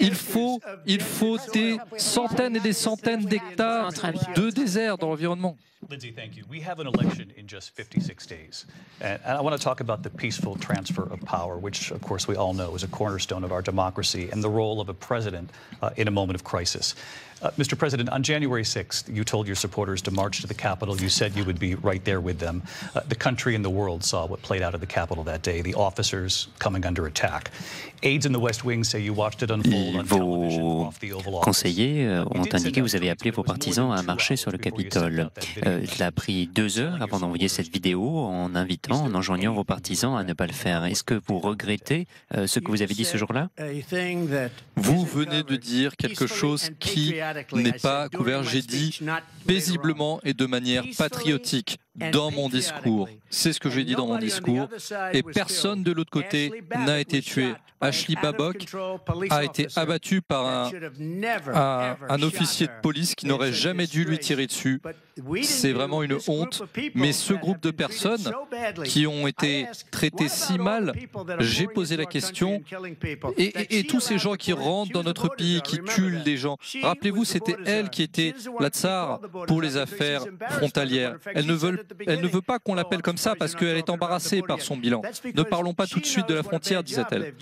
Il faut des centaines et des centaines d'hectares de désert dans l'environnement. Lindsay, thank you. We have an election in just 56 days. And I want to talk about the peaceful transfer of power, which, of course, we all know is a cornerstone of our democracy, and the role of a president in a moment of crisis. Mr. President, on January 6th, you told your supporters to march to the Capitol. You said you would be right there with them. The country and the world saw what played out at the Capitol that day, the officers coming under attack. Aides in the West Wing say you watched it unfold on television off the Oval Office. Conseillers ont indiqué que vous avez appelé vos partisans à marcher sur le Capitole. Cela a pris 2 heures avant d'envoyer cette vidéo en invitant, en enjoignant vos partisans à ne pas le faire. Est-ce que vous regrettez ce que vous avez dit ce jour-là? Vous venez de dire quelque chose qui n'est pas couvert. J'ai dit paisiblement et de manière patriotique dans mon discours. C'est ce que j'ai dit dans mon discours. Et personne de l'autre côté n'a été tué. Ashley Babcock a été abattu par un officier de police qui n'aurait jamais dû lui tirer dessus. C'est vraiment une honte. Mais ce groupe de personnes qui ont été traitées si mal, j'ai posé la question. Et tous ces gens qui rentrent dans notre pays, qui tuent des gens, rappelez-vous, c'était elle qui était la tsar pour les affaires frontalières. Elle ne veut pas qu'on l'appelle comme ça parce qu'elle est embarrassée par son bilan. Ne parlons pas tout de suite de la frontière, disait-elle.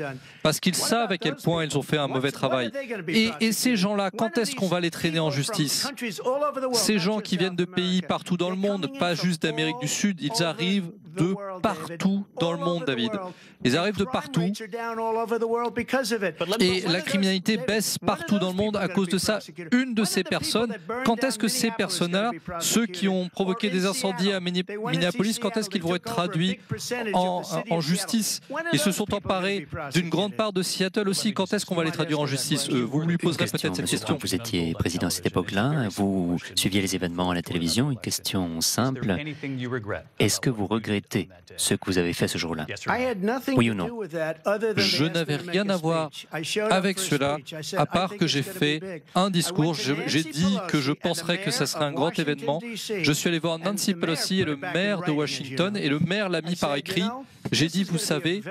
Parce qu'ils savent à quel point ils ont fait un mauvais travail. Et ces gens-là, quand est-ce qu'on va les traîner en justice? Ces gens qui viennent de pays partout dans le monde, pas juste d'Amérique du Sud, ils arrivent de partout dans le monde, David. Ils arrivent de partout. Et la criminalité baisse partout dans le monde à cause de ça. Une de ces personnes, quand est-ce que ces personnes-là, ceux qui ont provoqué des incendies à Minneapolis, quand est-ce qu'ils vont être traduits en justice? Ils se sont emparés d'une grande part de Seattle aussi. Quand est-ce qu'on va les traduire en justice? Vous lui poserez peut-être cette question. Vous étiez président à cette époque-là, vous suiviez les événements à la télévision. Une question simple. Est-ce que vous regrettez ce que vous avez fait ce jour-là? Oui ou non? Je n'avais rien à voir avec cela, à part que j'ai fait un discours. J'ai dit que je penserais que ça serait un grand événement. Je suis allé voir Nancy Pelosi et le maire de Washington, et le maire l'a mis par écrit. J'ai dit, vous savez,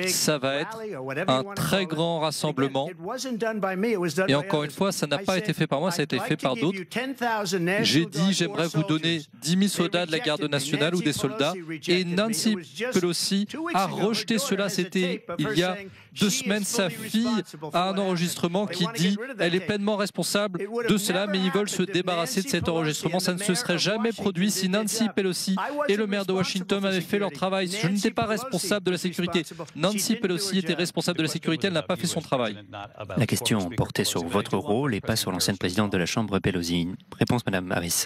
ça va être un très grand rassemblement. Et encore une fois, ça n'a pas été fait par moi, ça a été fait par d'autres. J'ai dit, j'aimerais vous donner 10 000 soldats de la garde nationale ou des soldats. Et Nancy Pelosi a rejeté cela. C'était il y a 2 semaines. Sa fille a un enregistrement qui dit elle est pleinement responsable de cela, mais ils veulent se débarrasser de cet enregistrement. Ça ne se serait jamais produit si Nancy Pelosi et le maire de Washington avaient fait leur travail. Je n'étais pas responsable de la sécurité. Nancy Pelosi était responsable de la sécurité, elle n'a pas fait son travail. La question portait sur votre rôle et pas sur l'ancienne présidente de la Chambre, Pelosi. Réponse, Madame Harris.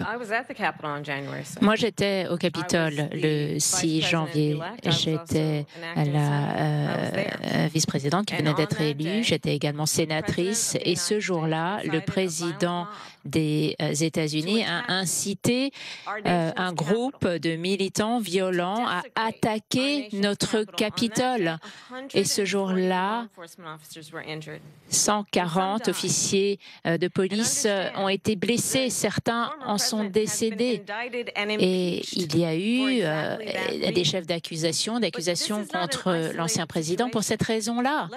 Moi, j'étais au Capitole le 6 janvier. J'étais la vice-présidente qui venait d'être élue. J'étais également sénatrice. Et ce jour-là, le président des États-Unis a incité un groupe de militants violents à attaquer notre Capitole. Et ce jour-là, 140 officiers de police ont été blessés. Certains en sont décédés. Et il y a eu des chefs d'accusation contre l'ancien président pour cette raison-là.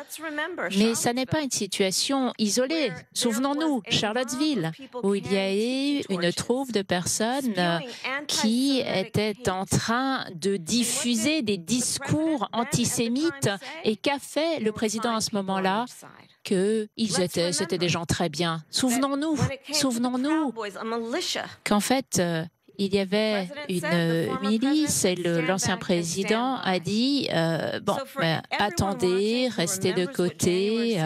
Mais ça n'est pas une situation isolée. Souvenons-nous, Charlottesville, où il y a eu une troupe de personnes qui étaient en train de diffuser des discours antisémites. Et qu'a fait le président à ce moment-là? C'était des gens très bien. Souvenons-nous qu'en fait, il y avait une milice et l'ancien président a dit attendez, restez de côté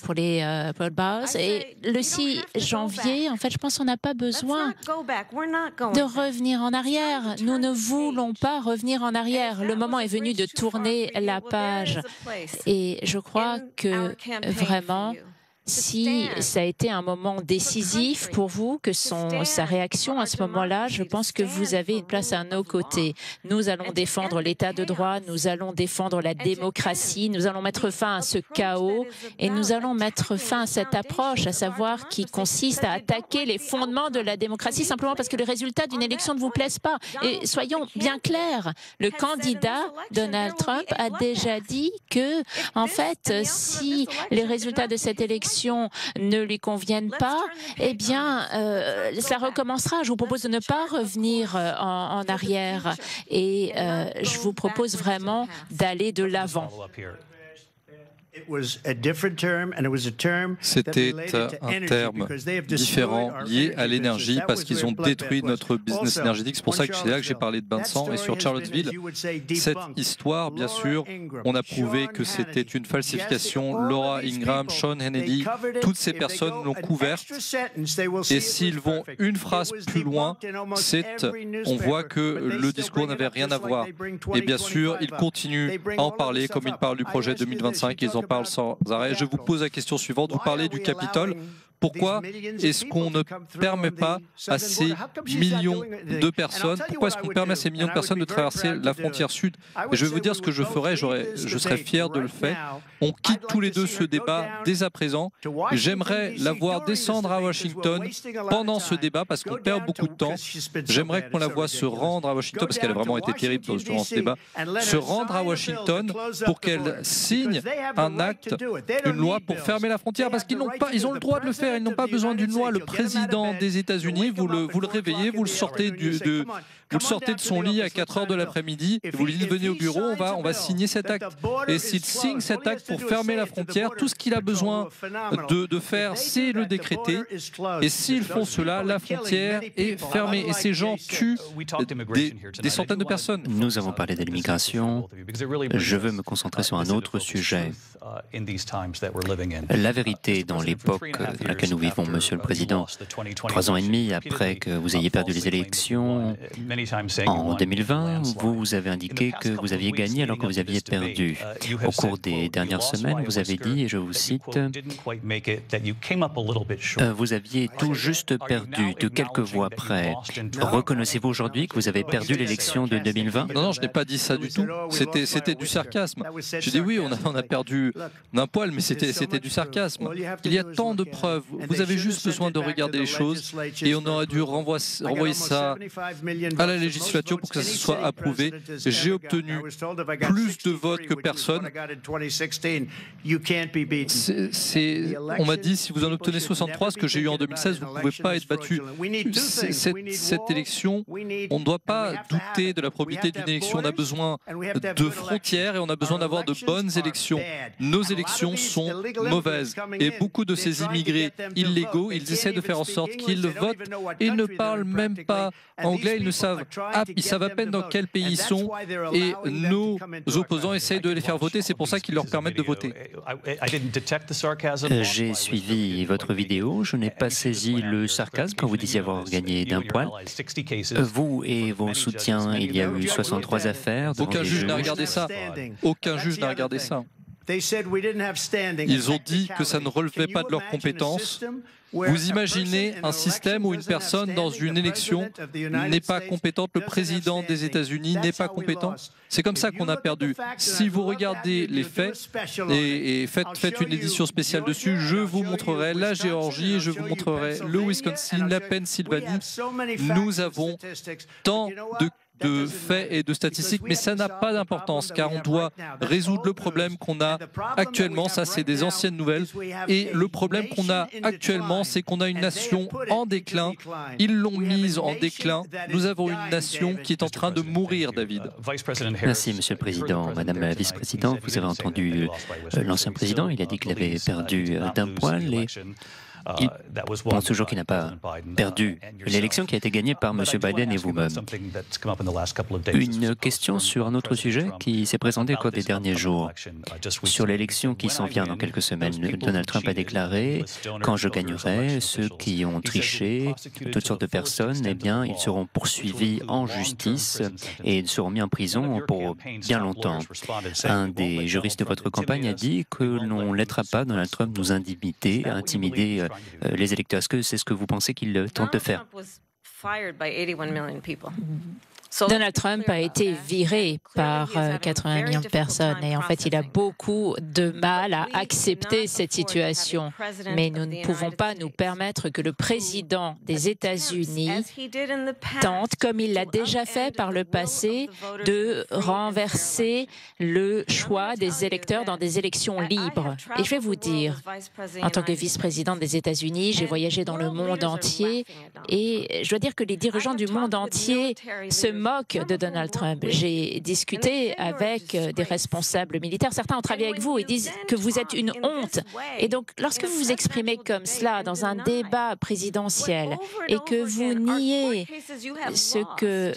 pour les Proud Boys. Et le 6 janvier, en fait, je pense qu'on n'a pas besoin de revenir en arrière. Nous ne voulons pas revenir en arrière. Le moment est venu de tourner la page. Et je crois que vraiment, si ça a été un moment décisif pour vous, que sa réaction à ce moment-là, je pense que vous avez une place à nos côtés. Nous allons défendre l'état de droit, nous allons défendre la démocratie, nous allons mettre fin à ce chaos et nous allons mettre fin à cette approche, à savoir qui consiste à attaquer les fondements de la démocratie simplement parce que les résultats d'une élection ne vous plaisent pas. Et soyons bien clairs, le candidat Donald Trump a déjà dit que, en fait, si les résultats de cette élection ne lui conviennent pas, eh bien, ça recommencera. Je vous propose de ne pas revenir en arrière et je vous propose vraiment d'aller de l'avant. C'était un terme différent lié à l'énergie parce qu'ils ont détruit notre business énergétique. C'est pour ça que c'est là que j'ai parlé de bain de sang. Et sur Charlottesville, cette histoire, bien sûr, on a prouvé que c'était une falsification. Laura Ingraham, Sean Hannity, toutes ces personnes l'ont couverte. Et s'ils vont une phrase plus loin, on voit que le discours n'avait rien à voir. Et bien sûr, ils continuent à en parler comme ils parlent du projet 2025. Ils en parle sans arrêt. Je vous pose la question suivante. Vous parlez du Capitole. Pourquoi est-ce qu'on ne permet pas à ces millions de personnes, pourquoi est-ce qu'on permet à ces millions de personnes de traverser la frontière sud? Et je vais vous dire ce que je ferai, je serais fier de le faire. On quitte tous les deux ce débat dès à présent. J'aimerais la voir descendre à Washington pendant ce débat parce qu'on perd beaucoup de temps. J'aimerais qu'on la voie se rendre à Washington parce qu'elle a vraiment été terrible durant ce débat. Se rendre à Washington pour qu'elle signe un acte, une loi pour fermer la frontière parce qu'ils ils ont le droit de le faire. Ils n'ont pas besoin d'une loi. Le président des États-Unis, vous le réveillez, vous le sortez de son lit à 4 heures de l'après-midi, vous lui dites venez au bureau, on va signer cet acte. Et s'il signe cet acte pour fermer la frontière, tout ce qu'il a besoin de faire, c'est le décréter. Et s'ils font cela, la frontière est fermée. Et ces gens tuent des centaines de personnes. Nous avons parlé de l'immigration. Je veux me concentrer sur un autre sujet. La vérité dans l'époque dans laquelle nous vivons, Monsieur le Président. 3 ans et demi après que vous ayez perdu les élections, en 2020, vous avez indiqué que vous aviez gagné alors que vous aviez perdu. Au cours des dernières semaines, vous avez dit, et je vous cite, vous aviez tout juste perdu de quelques voix près. Reconnaissez-vous aujourd'hui que vous avez perdu l'élection de 2020? Non, je n'ai pas dit ça du tout. C'était du sarcasme. Je dis oui, on a perdu d'un poil, mais c'était du sarcasme. Il y a tant de preuves. Vous avez juste besoin de regarder les choses et on aurait dû renvoyer ça à la législature pour que ça soit approuvé. J'ai obtenu plus de votes que personne. On m'a dit, si vous en obtenez 63, ce que j'ai eu en 2016, vous ne pouvez pas être battu. Cette élection, on ne doit pas douter de la probité d'une élection. On a besoin de frontières et on a besoin d'avoir de bonnes élections. Nos élections sont mauvaises. Et beaucoup de ces immigrés illégaux, ils essaient de faire en sorte qu'ils votent. Ils ne parlent même pas anglais, ils savent à peine dans quel pays ils sont et nos opposants essayent de les faire voter, c'est pour ça qu'ils leur permettent de voter. J'ai suivi votre vidéo, je n'ai pas saisi le sarcasme quand vous disiez avoir gagné d'un poil. Vous et vos soutiens, il y a eu 63 affaires. Aucun juge n'a regardé ça. Aucun juge n'a regardé ça. Ils ont dit que ça ne relevait pas de leurs compétences. Vous imaginez un système où une personne dans une élection n'est pas compétente, le président des États-Unis n'est pas compétent? C'est comme ça qu'on a perdu. Si vous regardez les faits et faites une édition spéciale dessus, je vous montrerai la Géorgie, je vous montrerai le Wisconsin, la Pennsylvanie. Nous avons tant de faits et de statistiques, mais ça n'a pas d'importance car on doit résoudre le problème qu'on a actuellement. Ça, c'est des anciennes nouvelles. Et le problème qu'on a actuellement, c'est qu'on a une nation en déclin. Ils l'ont mise en déclin. Nous avons une nation qui est en train de mourir, David. Merci, Monsieur le Président. Madame la Vice-Présidente, vous avez entendu l'ancien président. Il a dit qu'il avait perdu d'un poil et Il pense toujours qu'il n'a pas perdu l'élection qui a été gagnée par M. Biden et vous-même. Une question sur un autre sujet qui s'est présenté au cours des derniers jours. Sur l'élection qui s'en vient dans quelques semaines, Donald Trump a déclaré « Quand je gagnerai, ceux qui ont triché, toutes sortes de personnes, eh bien, ils seront poursuivis en justice et ils seront mis en prison pour bien longtemps. » Un des juristes de votre campagne a dit que l'on ne laissera pas Donald Trump nous intimider les électeurs. Est-ce que c'est ce que vous pensez qu'il tente de faire? Donald Trump a été viré par 80 millions de personnes et en fait, il a beaucoup de mal à accepter cette situation. Mais nous ne pouvons pas nous permettre que le président des États-Unis tente, comme il l'a déjà fait par le passé, de renverser le choix des électeurs dans des élections libres. Et je vais vous dire, en tant que vice-présidente des États-Unis, j'ai voyagé dans le monde entier et je dois dire que les dirigeants du monde entier se moquent de Donald Trump. J'ai discuté avec des responsables militaires. Certains ont travaillé avec vous et disent que vous êtes une honte. Et donc, lorsque vous vous exprimez comme cela dans un débat présidentiel et que vous niez ce que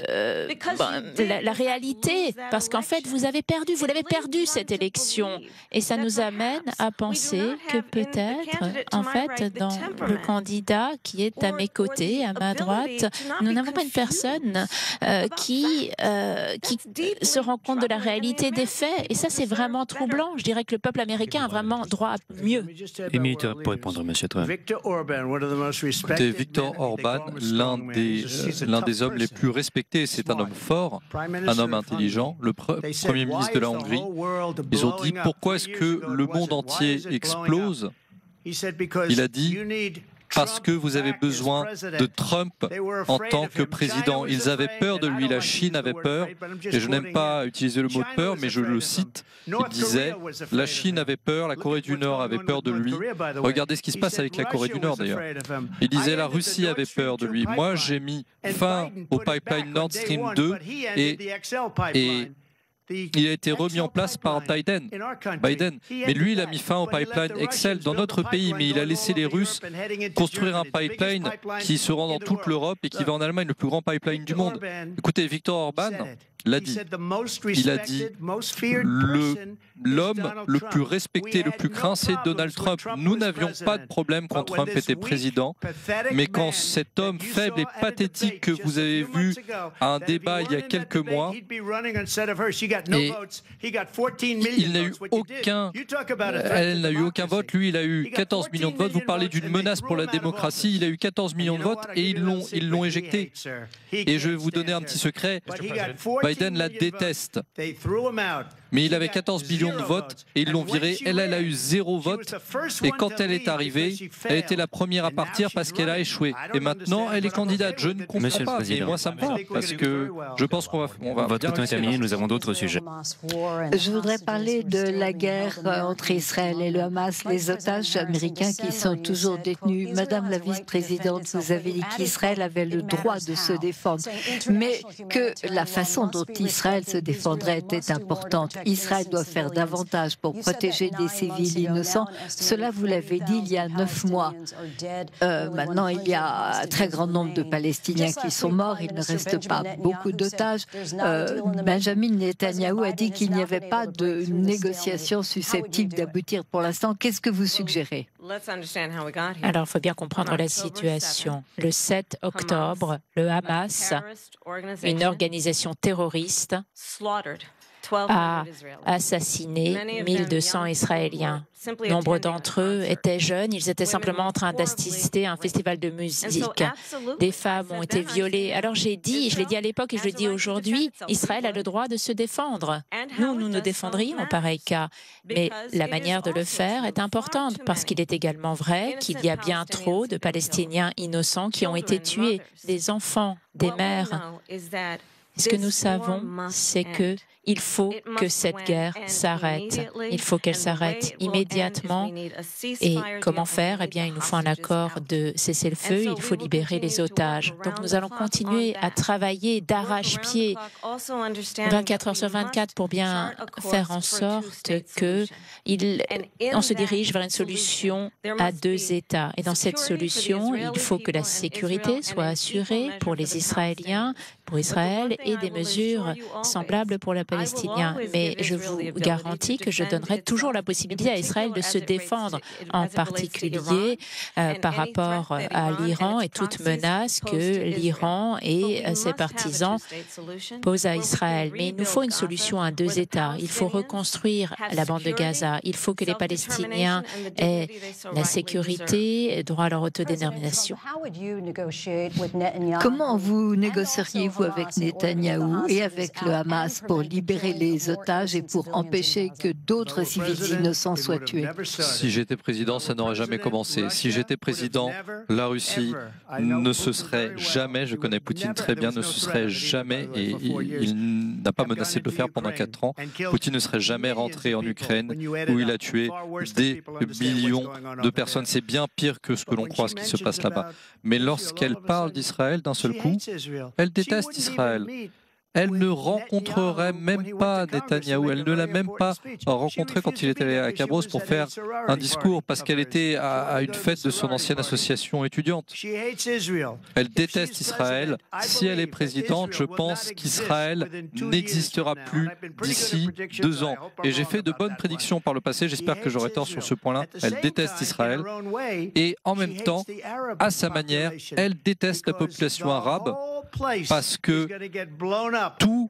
la réalité, parce qu'en fait, vous l'avez perdu cette élection. Et ça nous amène à penser que peut-être, en fait, dans le candidat qui est à mes côtés, à ma droite, nous n'avons pas une personne qui se rend compte de la réalité des faits. Et ça, c'est vraiment troublant. Je dirais que le peuple américain a vraiment droit à mieux. Une minute pour répondre, M. Trump. Écoutez, Viktor Orban, l'un des hommes les plus respectés, c'est un homme fort, un homme intelligent, le Premier ministre de la Hongrie. Ils ont dit « Pourquoi est-ce que le monde entier explose ?» Il a dit « Parce que vous avez besoin de Trump en tant que président. » Ils avaient peur de lui, la Chine avait peur, et je n'aime pas utiliser le mot peur, mais je le cite, il disait « La Chine avait peur, la Corée du Nord avait peur de lui. » Regardez ce qui se passe avec la Corée du Nord d'ailleurs. Il disait « La Russie avait peur de lui. » Moi, j'ai mis fin au pipeline Nord Stream 2 et il a été remis en place par Biden. Mais lui, il a mis fin au pipeline Excel dans notre pays, mais il a laissé les Russes construire un pipeline qui se rend dans toute l'Europe et qui va en Allemagne, le plus grand pipeline du monde. Écoutez, Viktor Orban l'a dit. Il a dit l'homme le plus respecté, le plus craint, c'est Donald Trump. Nous n'avions pas de problème quand Trump était président, mais quand cet homme faible et pathétique que vous avez vu à un débat il y a quelques mois, et il n'a eu aucun, elle n'a eu aucun vote, lui il a eu 14 millions de votes. Vous parlez d'une menace pour la démocratie, il a eu 14 millions de votes et ils l'ont éjecté. Et je vais vous donner un petit secret, Biden la déteste. Mais il avait 14 millions de votes et ils l'ont viré. Elle a eu 0 vote. Et quand elle est arrivée, elle était la première à partir parce qu'elle a échoué. Et maintenant, elle est candidate. Je ne comprends pas. Et moi, ça me parle parce que je pense qu'on va... Votre temps est terminé, nous avons d'autres sujets. Je voudrais parler de la guerre entre Israël et le Hamas, les otages américains qui sont toujours détenus. Madame la vice-présidente, vous avez dit qu'Israël avait le droit de se défendre, mais que la façon dont Israël se défendrait était importante. Israël doit faire davantage pour protéger des civils innocents. Cela, vous l'avez dit il y a 9 mois. Maintenant, il y a un très grand nombre de Palestiniens qui sont morts. Il ne reste pas beaucoup d'otages. Benjamin Netanyahou a dit qu'il n'y avait pas de négociations susceptibles d'aboutir pour l'instant. Qu'est-ce que vous suggérez? Alors, il faut bien comprendre la situation. Le 7 octobre, le Hamas, une organisation terroriste, a assassiné 1200 Israéliens. Nombre d'entre eux étaient jeunes, ils étaient simplement en train d'assister à un festival de musique. Des femmes ont été violées. Alors j'ai dit, je l'ai dit à l'époque et je le dis aujourd'hui, Israël a le droit de se défendre. Nous nous défendrions en pareil cas. Mais la manière de le faire est importante parce qu'il est également vrai qu'il y a bien trop de Palestiniens innocents qui ont été tués, des enfants, des mères. Ce que nous savons, c'est que il faut que cette guerre s'arrête. Il faut qu'elle s'arrête immédiatement. Et comment faire? Eh bien, il nous faut un accord de cessez-le-feu. Il faut libérer les otages. Donc, nous allons continuer à travailler d'arrache-pied 24 heures sur 24 pour bien faire en sorte qu'on se dirige vers une solution à 2 États. Et dans cette solution, il faut que la sécurité soit assurée pour les Israéliens, pour Israël, et des mesures semblables pour les Palestiniens. Mais je vous garantis que je donnerai toujours la possibilité à Israël de se défendre, en particulier par rapport à l'Iran et toute menace que l'Iran et ses partisans posent à Israël. Mais il nous faut une solution à 2 États. Il faut reconstruire la bande de Gaza. Il faut que les Palestiniens aient la sécurité, droit à leur autodétermination. Comment vous négocieriez-vous avec Netanyahou et avec le Hamas pour libérer les otages et pour empêcher que d'autres civils innocents soient tués? Si j'étais président, ça n'aurait jamais commencé. Si j'étais président, la Russie ne se serait jamais, je connais Poutine très bien, ne se serait jamais, et il n'a pas menacé de le faire pendant 4 ans, Poutine ne serait jamais rentré en Ukraine où il a tué des millions de personnes. C'est bien pire que ce que l'on croit, ce qui se passe là-bas. Mais lorsqu'elle parle d'Israël d'un seul coup, elle déteste Israël. Elle ne rencontrerait même pas Netanyahou. Elle ne l'a même pas rencontré quand il était allé à Cabros pour faire un discours, parce qu'elle était à une fête de son ancienne association étudiante. Elle déteste Israël. Si elle est présidente, je pense qu'Israël n'existera plus d'ici 2 ans. Et j'ai fait de bonnes prédictions par le passé. J'espère que j'aurai tort sur ce point-là. Elle déteste Israël. Et en même temps, à sa manière, elle déteste la population arabe, parce que tout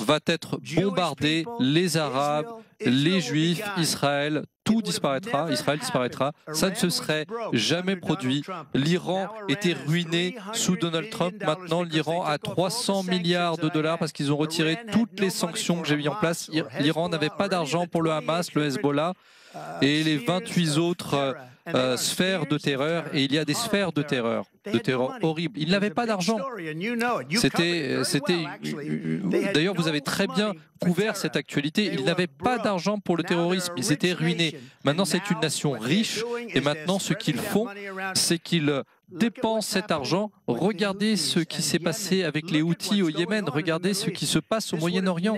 va être bombardé, les Arabes, les Juifs, Israël, tout disparaîtra, Israël disparaîtra. Ça ne se serait jamais produit. L'Iran était ruiné sous Donald Trump. Maintenant, l'Iran a 300 milliards de dollars parce qu'ils ont retiré toutes les sanctions que j'ai mises en place. L'Iran n'avait pas d'argent pour le Hamas, le Hezbollah et les 28 autres sphères de terreur, et il y a des sphères de terreur horribles. Ils n'avaient pas d'argent. D'ailleurs, vous avez très bien couvert cette actualité. Ils n'avaient pas d'argent pour le terrorisme. Ils étaient ruinés. Maintenant, c'est une nation riche, et maintenant, ce qu'ils font, c'est qu'ils dépensent cet argent. Regardez ce qui s'est passé avec les Houthis au Yémen. Regardez ce qui se passe au Moyen-Orient.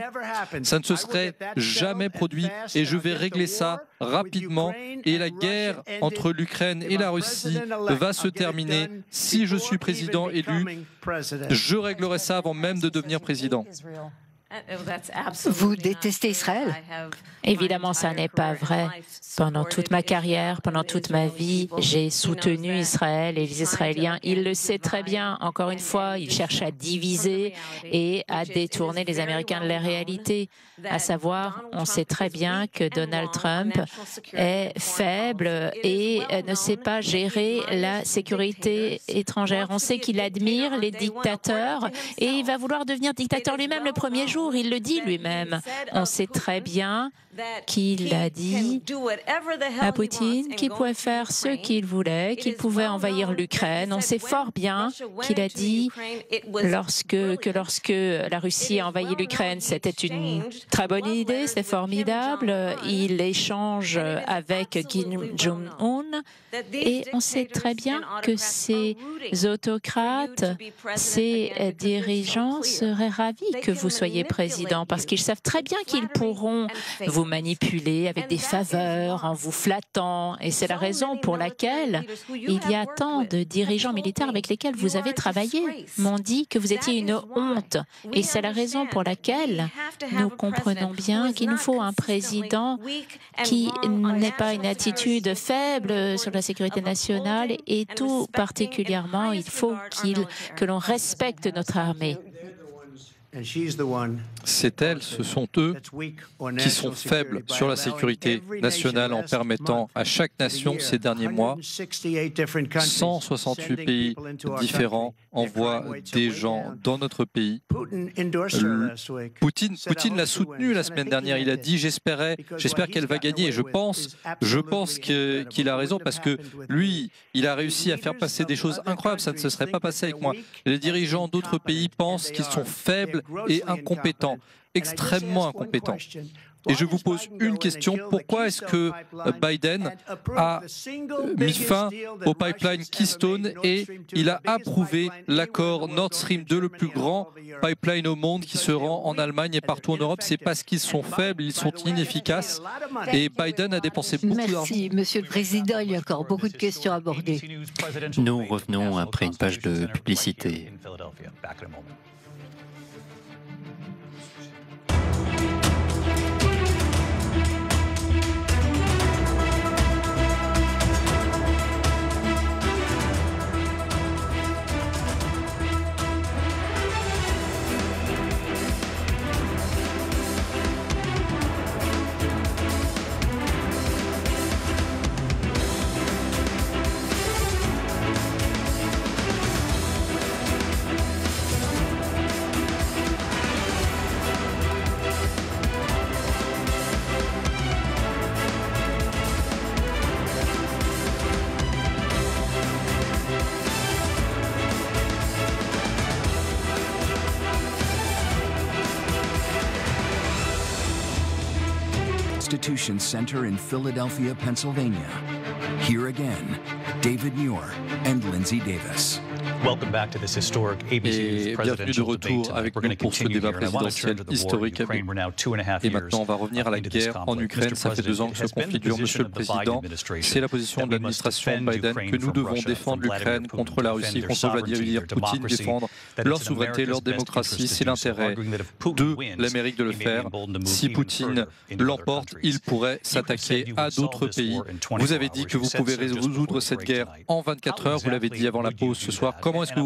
Ça ne se serait jamais produit, et je vais régler ça rapidement. Et la guerre entre l'Ukraine et la Russie va se terminer. Si je suis président élu, je réglerai ça avant même de devenir président. Vous détestez Israël? Évidemment, ça n'est pas vrai. Pendant toute ma carrière, pendant toute ma vie, j'ai soutenu Israël et les Israéliens. Ils le savent très bien. Encore une fois, ils cherchent à diviser et à détourner les Américains de la réalité. À savoir, on sait très bien que Donald Trump est faible et ne sait pas gérer la sécurité étrangère. On sait qu'il admire les dictateurs et il va vouloir devenir dictateur lui-même le premier jour. Il le dit lui-même. On sait très bien qu'il a dit à Poutine qu'il pouvait faire ce qu'il voulait, qu'il pouvait envahir l'Ukraine. On sait fort bien qu'il a dit lorsque la Russie a envahi l'Ukraine, c'était une très bonne idée, c'est formidable. Il échange avec Kim Jong-un et on sait très bien que ces autocrates, ces dirigeants seraient ravis que vous soyez président parce qu'ils savent très bien qu'ils pourront vous manipuler avec des faveurs, en vous flattant. Et c'est la raison pour laquelle il y a tant de dirigeants militaires avec lesquels vous avez travaillé m'ont dit que vous étiez une honte. Et c'est la raison pour laquelle nous comprenons bien qu'il nous faut un président qui n'ait pas une attitude faible sur la sécurité nationale et tout particulièrement, il faut que l'on respecte notre armée. C'est elle, ce sont eux qui sont faibles sur la sécurité nationale en permettant à chaque nation ces derniers mois, 168 pays différents envoient des gens dans notre pays. Poutine l'a soutenu la semaine dernière. Il a dit j'espère qu'elle va gagner. Et je pense qu'il a raison parce que lui, il a réussi à faire passer des choses incroyables. Ça ne se serait pas passé avec moi. Les dirigeants d'autres pays pensent qu'ils sont faibles faible et incompétent, extrêmement incompétent. Et je vous pose une question, pourquoi est-ce que Biden a mis fin au pipeline Keystone et il a approuvé l'accord Nord Stream 2, le plus grand pipeline au monde qui se rend en Allemagne et partout en Europe? C'est parce qu'ils sont faibles, ils sont inefficaces et Biden a dépensé beaucoup d'argent. Merci, Monsieur le Président. Il y a encore beaucoup de questions à aborder. Nous revenons après une page de publicité. Constitution Center in Philadelphia, Pennsylvania. Here again, David Muir and Lindsay Davis. Et bienvenue de retour avec nous pour ce débat présidentiel historique. Et maintenant, on va revenir à la guerre en Ukraine. Ça fait 2 ans que ce conflit dure, Monsieur le Président. C'est la position de l'administration Biden que nous devons défendre l'Ukraine contre la Russie, contre Vladimir Poutine, défendre leur souveraineté, leur démocratie. C'est l'intérêt de l'Amérique de le faire. Si Poutine l'emporte, il pourrait s'attaquer à d'autres pays. Vous avez dit que vous pouvez résoudre cette guerre en 24 heures. Vous l'avez dit avant la pause ce soir. Comment est-ce que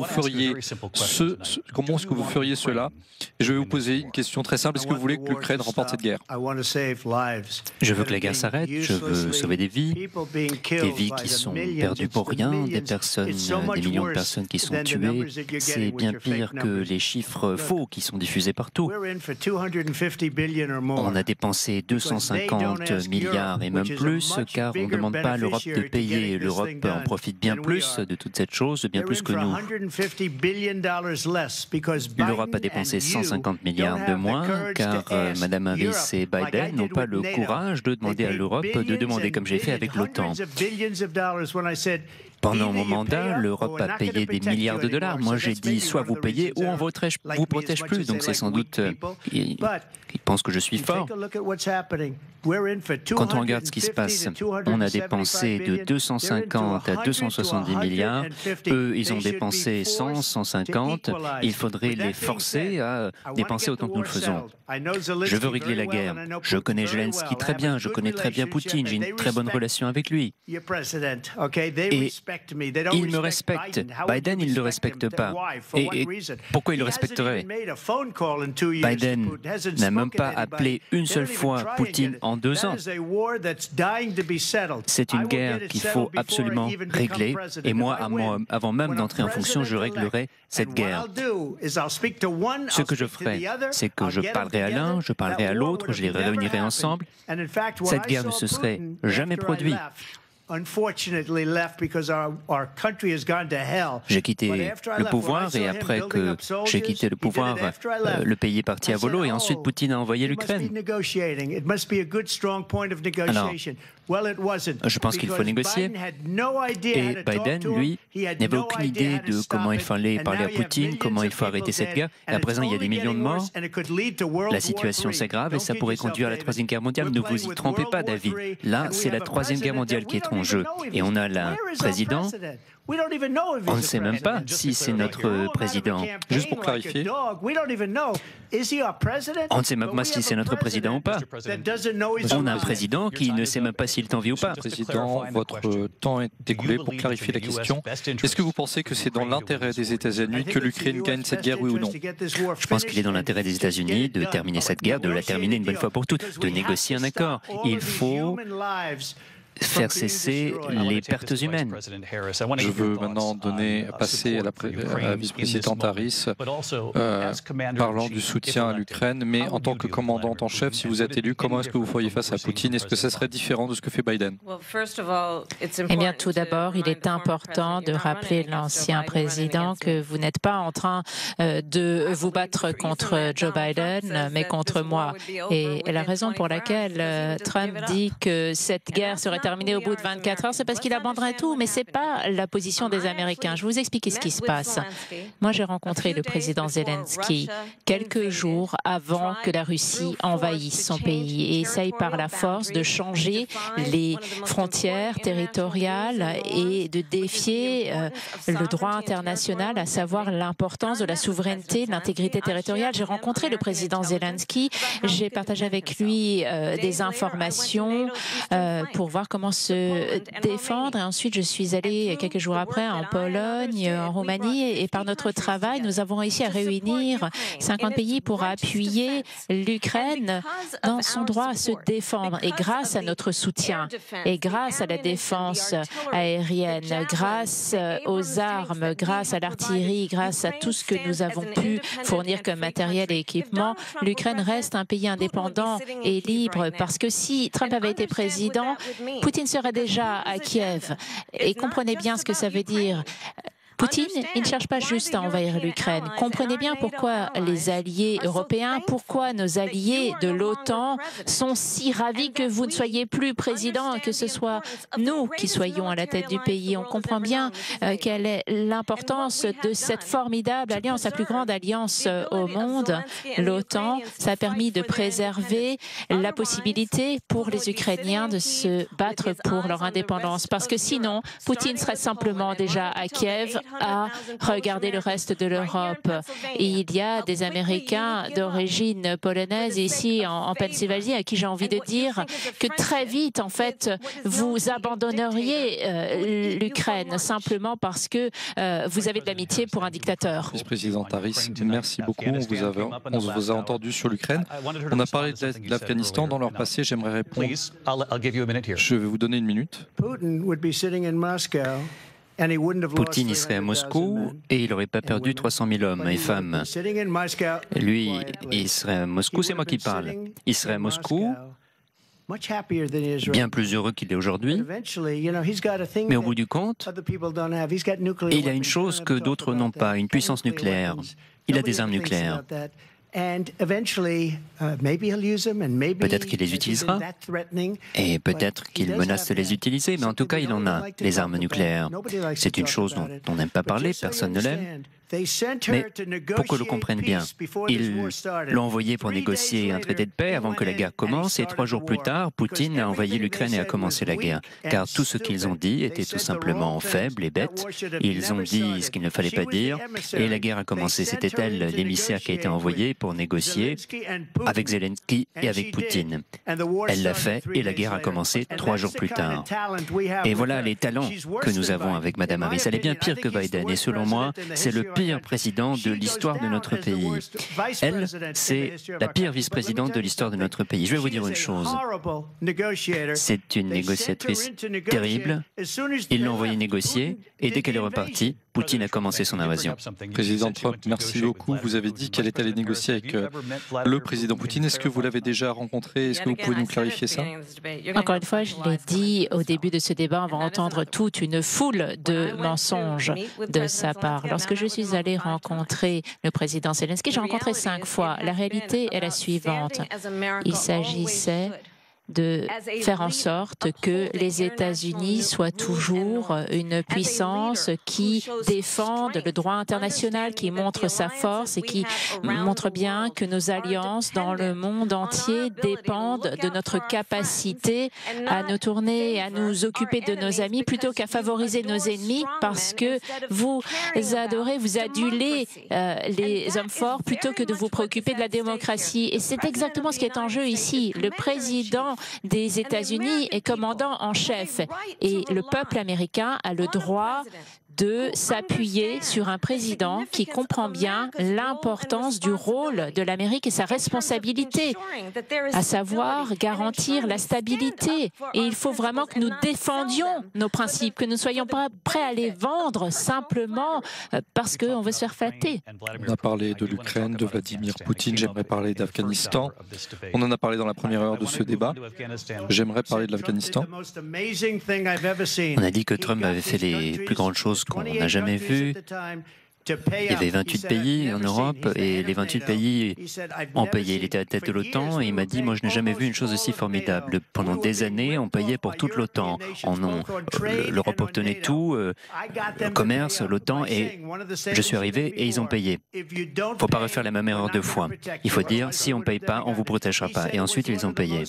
vous feriez cela? Je vais vous poser une question très simple. Est-ce que vous voulez que l'Ukraine remporte cette guerre? Je veux que la guerre s'arrête. Je veux sauver des vies qui sont perdues pour rien, des millions de personnes qui sont tuées. C'est bien pire que les chiffres faux qui sont diffusés partout. On a dépensé 250 milliards et même plus, car on ne demande pas à l'Europe de payer. L'Europe en profite bien plus de toute cette chose, bien plus que nous. L'Europe a dépensé 150 milliards de moins, car Mme Harris et Biden n'ont pas le courage de demander à l'Europe de demander comme j'ai fait avec l'OTAN. Pendant mon mandat, l'Europe a payé des milliards de dollars. Moi, j'ai dit soit vous payez ou on vous protège plus. Donc c'est sans doute qu'ils pensent que je suis fort. Quand on regarde ce qui se passe, on a dépensé de 250 à 270 milliards. Eux, ils ont dépensé 100, 150. Il faudrait les forcer à dépenser autant que nous le faisons. Je veux régler la guerre. Je connais Zelensky très bien. Je connais très bien Poutine. J'ai une très bonne relation avec lui. Et il me respecte. Biden, il ne le respecte pas. Et pourquoi il le respecterait? Biden n'a même pas appelé une seule fois Poutine en 2 ans. C'est une guerre qu'il faut absolument régler. Et moi, avant même d'entrer en fonction, je réglerai cette guerre. Ce que je ferai, c'est que je parlerai à l'un, je parlerai à l'autre, je les réunirai ensemble. Cette guerre ne se serait jamais produite. J'ai quitté le pouvoir et après que j'ai quitté le pouvoir, le pays est parti à volo et ensuite Poutine a envoyé l'Ukraine. Alors, je pense qu'il faut négocier. Et Biden, lui, n'avait aucune idée de comment il fallait parler à Poutine, comment il faut arrêter cette guerre. Et à présent, il y a des millions de morts. La situation s'aggrave et ça pourrait conduire à la 3e guerre mondiale. Ne vous y trompez pas, David. Là, c'est la 3e guerre mondiale qui est en jeu. Et on a un président. On ne sait même pas si c'est notre président. Juste pour clarifier, on ne sait même pas si c'est notre président ou pas. On a un président qui ne sait même pas s'il est en vie ou pas. Président, votre temps est écoulé. Pour clarifier la question, est-ce que vous pensez que c'est dans l'intérêt des États-Unis que l'Ukraine gagne cette guerre, oui ou non? Je pense qu'il est dans l'intérêt des États-Unis de terminer cette guerre, de la terminer une bonne fois pour toutes, de négocier un accord. Il faut faire cesser les pertes humaines. Je veux maintenant passer à la vice-présidente Harris, parlant du soutien à l'Ukraine, mais en tant que commandante en chef, si vous êtes élu, comment est-ce que vous feriez face à Poutine? Est-ce que ça serait différent de ce que fait Biden? Eh bien, tout d'abord, il est important de rappeler l'ancien président que vous n'êtes pas en train de vous battre contre Joe Biden, mais contre moi. Et la raison pour laquelle Trump dit que cette guerre serait terminée au bout de 24 heures, c'est parce qu'il abandonnerait tout, mais ce n'est pas la position des Américains. Je vais vous expliquer ce qui se passe. Moi, j'ai rencontré le président Zelensky quelques jours avant que la Russie envahisse son pays et essaye par la force de changer les frontières territoriales et de défier le droit international, à savoir l'importance de la souveraineté, de l'intégrité territoriale. J'ai rencontré le président Zelensky, j'ai partagé avec lui des informations pour voir comment se défendre. Et ensuite, je suis allée quelques jours après en Pologne, en Roumanie, et par notre travail, nous avons réussi à réunir 50 pays pour appuyer l'Ukraine dans son droit à se défendre. Et grâce à notre soutien, et grâce à la défense aérienne, grâce aux armes, grâce à l'artillerie, grâce à tout ce que nous avons pu fournir comme matériel et équipement, l'Ukraine reste un pays indépendant et libre. Parce que si Trump avait été président, Poutine serait déjà à Kiev. Et comprenez bien ce que ça veut dire. Poutine, il ne cherche pas juste à envahir l'Ukraine. Comprenez bien pourquoi les alliés européens, pourquoi nos alliés de l'OTAN sont si ravis que vous ne soyez plus président, que ce soit nous qui soyons à la tête du pays. On comprend bien quelle est l'importance de cette formidable alliance, la plus grande alliance au monde, l'OTAN. Ça a permis de préserver la possibilité pour les Ukrainiens de se battre pour leur indépendance. Parce que sinon, Poutine serait simplement déjà à Kiev, à regarder le reste de l'Europe. Et il y a des Américains d'origine polonaise ici en Pennsylvanie à qui j'ai envie de dire que très vite, en fait, vous abandonneriez l'Ukraine simplement parce que vous avez de l'amitié pour un dictateur. Vice-présidente Harris, merci beaucoup. On vous a entendu sur l'Ukraine. On a parlé de l'Afghanistan dans leur passé. J'aimerais répondre. Je vais vous donner une minute. Poutine y serait à Moscou et il n'aurait pas perdu 300 000 hommes et femmes. Lui, il serait à Moscou, c'est moi qui parle. Il serait à Moscou, bien plus heureux qu'il est aujourd'hui, mais au bout du compte, il a une chose que d'autres n'ont pas, une puissance nucléaire. Il a des armes nucléaires. Peut-être qu'il les utilisera, et peut-être qu'il menace de les utiliser, mais en tout cas, il en a, les armes nucléaires. C'est une chose dont on n'aime pas parler, personne ne l'aime. Mais pour que l'on comprenne bien, ils l'ont envoyé pour négocier un traité de paix avant que la guerre commence, et 3 jours plus tard, Poutine a envahi l'Ukraine et a commencé la guerre. Car tout ce qu'ils ont dit était tout simplement faible et bête. Ils ont dit ce qu'il ne fallait pas dire, et la guerre a commencé. C'était elle, l'émissaire qui a été envoyé pour négocier avec Zelensky et avec Poutine. Elle l'a fait, et la guerre a commencé 3 jours plus tard. Et voilà les talents que nous avons avec Mme Harris. Elle est bien pire que Biden, et selon moi, c'est le pire président de l'histoire de notre pays. Elle, c'est la pire vice-présidente de l'histoire de notre pays. Je vais vous dire une chose. C'est une négociatrice terrible. Ils l'ont envoyée négocier, et dès qu'elle est repartie, Poutine a commencé son invasion. Président Trump, merci beaucoup. Vous avez dit qu'elle est allée négocier avec le président Poutine. Est-ce que vous l'avez déjà rencontré? Est-ce que vous pouvez nous clarifier ça? Encore une fois, je l'ai dit au début de ce débat, on va entendre toute une foule de mensonges de sa part. Lorsque je suis allée rencontrer le président Zelensky, j'ai rencontré 5 fois. La réalité est la suivante. Il s'agissait de faire en sorte que les États-Unis soient toujours une puissance qui défende le droit international, qui montre sa force et qui montre bien que nos alliances dans le monde entier dépendent de notre capacité à nous tourner et à nous occuper de nos amis plutôt qu'à favoriser nos ennemis, parce que vous adorez, vous adulez les hommes forts plutôt que de vous préoccuper de la démocratie. Et c'est exactement ce qui est en jeu ici. Le président des États-Unis est commandant en chef et le peuple américain a le droit de s'appuyer sur un président qui comprend bien l'importance du rôle de l'Amérique et sa responsabilité, à savoir garantir la stabilité. Et il faut vraiment que nous défendions nos principes, que nous ne soyons pas prêts à les vendre simplement parce qu'on veut se faire flatter. On a parlé de l'Ukraine, de Vladimir Poutine, j'aimerais parler d'Afghanistan. On en a parlé dans la première heure de ce débat. J'aimerais parler de l'Afghanistan. On a dit que Trump avait fait les plus grandes choses qu'on n'a jamais vues. Il y avait 28 pays en Europe et les 28 pays ont payé. Il était à la tête de l'OTAN et il m'a dit, moi je n'ai jamais vu une chose aussi formidable. Pendant des années, on payait pour toute l'OTAN. L'Europe obtenait tout, le commerce, l'OTAN, et je suis arrivé et ils ont payé. Il ne faut pas refaire la même erreur deux fois. Il faut dire, si on ne paye pas, on ne vous protégera pas. Et ensuite, ils ont payé.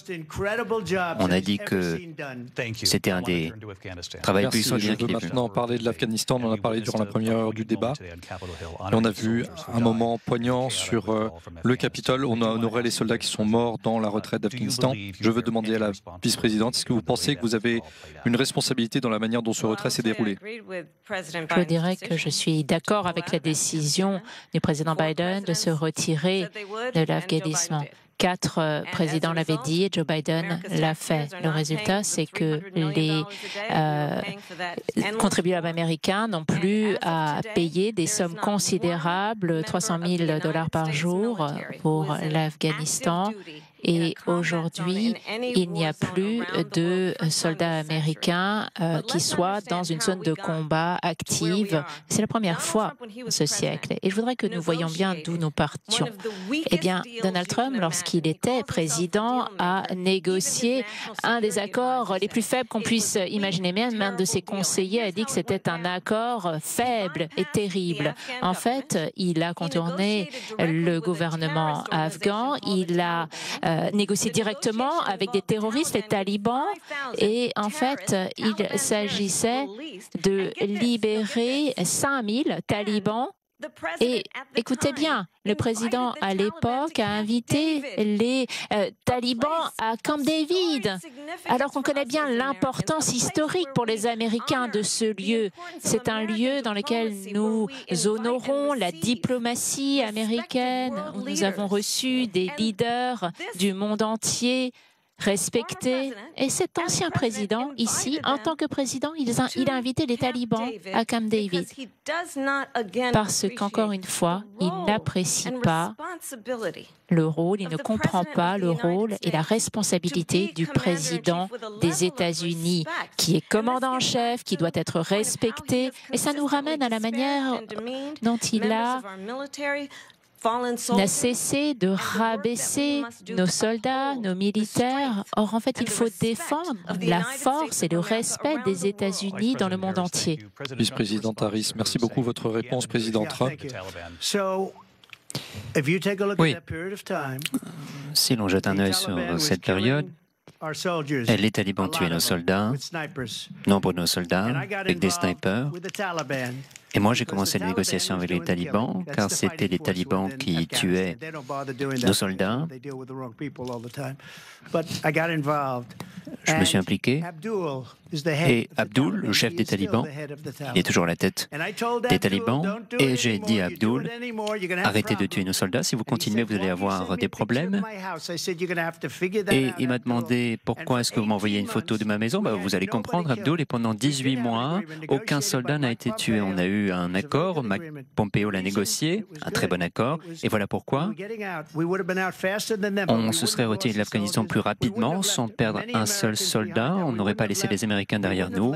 On a dit que c'était un des travaux les plus extraordinaires qu'il y ait eu. Je veux maintenant parler de l'Afghanistan. On en a parlé durant la première heure du débat. Et on a vu un moment poignant sur le Capitole. On a honoré les soldats qui sont morts dans la retraite d'Afghanistan. Je veux demander à la vice-présidente, est-ce que vous pensez que vous avez une responsabilité dans la manière dont ce retrait s'est déroulé? Je dirais que je suis d'accord avec la décision du président Biden de se retirer de l'Afghanistan. 4 présidents l'avaient dit et Joe Biden l'a fait. Le résultat, c'est que les contribuables américains n'ont plus à payer des sommes considérables, $300 000 par jour pour l'Afghanistan. Et aujourd'hui, il n'y a plus de soldats américains qui soient dans une zone de combat active. C'est la première fois ce siècle. Et je voudrais que nous voyions bien d'où nous partions. Eh bien, Donald Trump, lorsqu'il était président, a négocié un des accords les plus faibles qu'on puisse imaginer. Même un de ses conseillers a dit que c'était un accord faible et terrible. En fait, il a contourné le gouvernement afghan. Il a négocier directement avec des terroristes, les talibans, et en fait, il s'agissait de libérer 5000 talibans. Et écoutez bien, le président à l'époque a invité les talibans à Camp David, alors qu'on connaît bien l'importance historique pour les Américains de ce lieu. C'est un lieu dans lequel nous honorons la diplomatie américaine, où nous avons reçu des leaders du monde entier respecté. Et cet ancien président, ici, en tant que président, il a invité les talibans à Camp David parce qu'encore une fois, il n'apprécie pas le rôle, il ne comprend pas le rôle et la responsabilité du président des États-Unis, qui est commandant en chef, qui doit être respecté. Et ça nous ramène à la manière dont il n'a cessé de rabaisser nos soldats, nos militaires. Or, en fait, il faut défendre la force et le respect des États-Unis dans le monde entier. Vice-présidente Harris, merci beaucoup de votre réponse, président Trump. Oui. Si l'on jette un œil sur cette période, les talibans tuaient nos soldats, nombre de nos soldats, avec des snipers. Et moi, j'ai commencé les négociations avec les talibans, car c'était les talibans qui tuaient nos soldats. Je me suis impliqué. Et Abdul, le chef des talibans, il est toujours à la tête des talibans. Et j'ai dit à Abdul, arrêtez de tuer nos soldats. Si vous continuez, vous allez avoir des problèmes. Et il m'a demandé, pourquoi est-ce que vous m'envoyez une photo de ma maison? Vous allez comprendre, Abdul. Et pendant 18 mois, aucun soldat n'a été tué. On a eu un accord, Pompeo l'a négocié, un très bon accord, et voilà pourquoi on se serait retiré de l'Afghanistan plus rapidement, sans perdre un seul soldat, on n'aurait pas laissé les Américains derrière nous,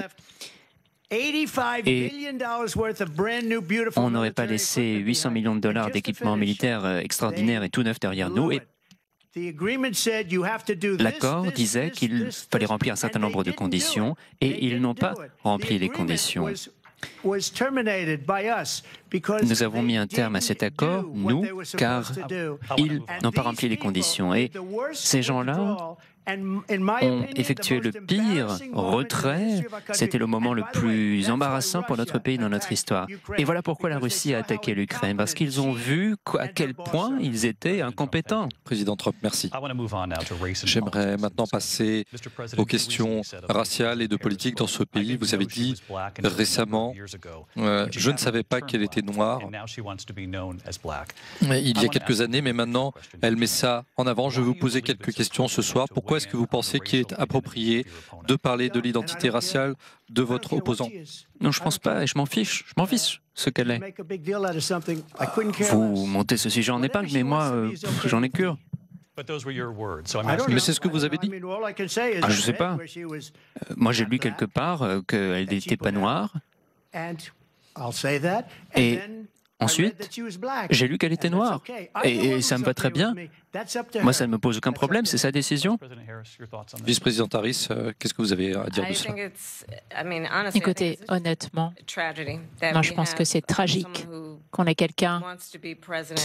et on n'aurait pas laissé 800 millions de dollars d'équipements militaires extraordinaires et tout neuf derrière nous, et l'accord disait qu'il fallait remplir un certain nombre de conditions, et ils n'ont pas rempli les conditions. Nous avons mis un terme à cet accord, nous, car ils n'ont pas rempli les conditions. Et ces gens-là ont effectué le pire retrait. C'était le moment le plus embarrassant pour notre pays dans notre histoire. Et voilà pourquoi la Russie a attaqué l'Ukraine, parce qu'ils ont vu à quel point ils étaient incompétents. Président Trump, merci. J'aimerais maintenant passer aux questions raciales et de politique dans ce pays. Vous avez dit récemment, je ne savais pas qu'elle était noire il y a quelques années, mais maintenant elle met ça en avant. Je vais vous poser quelques questions ce soir. Pourquoi est-ce que vous pensez qu'il est approprié de parler de l'identité raciale de votre opposant? Non, je ne pense pas, et je m'en fiche ce qu'elle est. Vous montez ce sujet en épingle, mais moi, j'en ai cure. Mais c'est ce que vous avez dit. Je ne sais pas. Moi, j'ai lu quelque part qu'elle n'était pas noire. Et ensuite, j'ai lu qu'elle était noire. Et ça me va très bien. Moi, ça ne me pose aucun problème, c'est sa décision. Vice-président Harris, qu'est-ce que vous avez à dire de cela? Écoutez, honnêtement, moi je pense que c'est tragique qu'on ait quelqu'un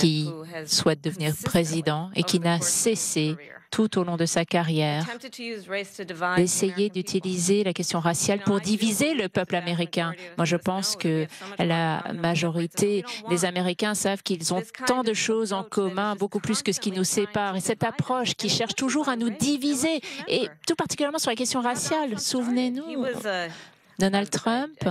qui souhaite devenir président et qui n'a cessé tout au long de sa carrière d'essayer d'utiliser la question raciale pour diviser le peuple américain. Moi, je pense que la majorité des Américains savent qu'ils ont tant de choses en commun, beaucoup plus que ce qui nous sépare. Et cette approche qui cherche toujours à nous diviser, et tout particulièrement sur la question raciale, souvenez-nous, Donald Trump,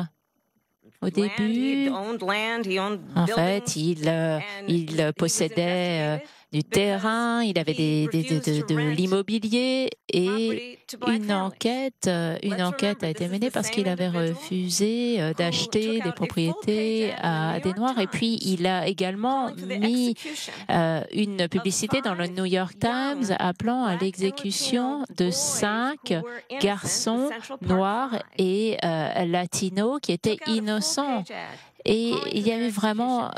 au début, en fait, il possédait du terrain, il avait de l'immobilier et une enquête a été menée parce qu'il avait refusé d'acheter des propriétés à des Noirs. Et puis, il a également mis une publicité dans le New York Times appelant à l'exécution de 5 garçons noirs et latinos qui étaient innocents. Et il y avait vraiment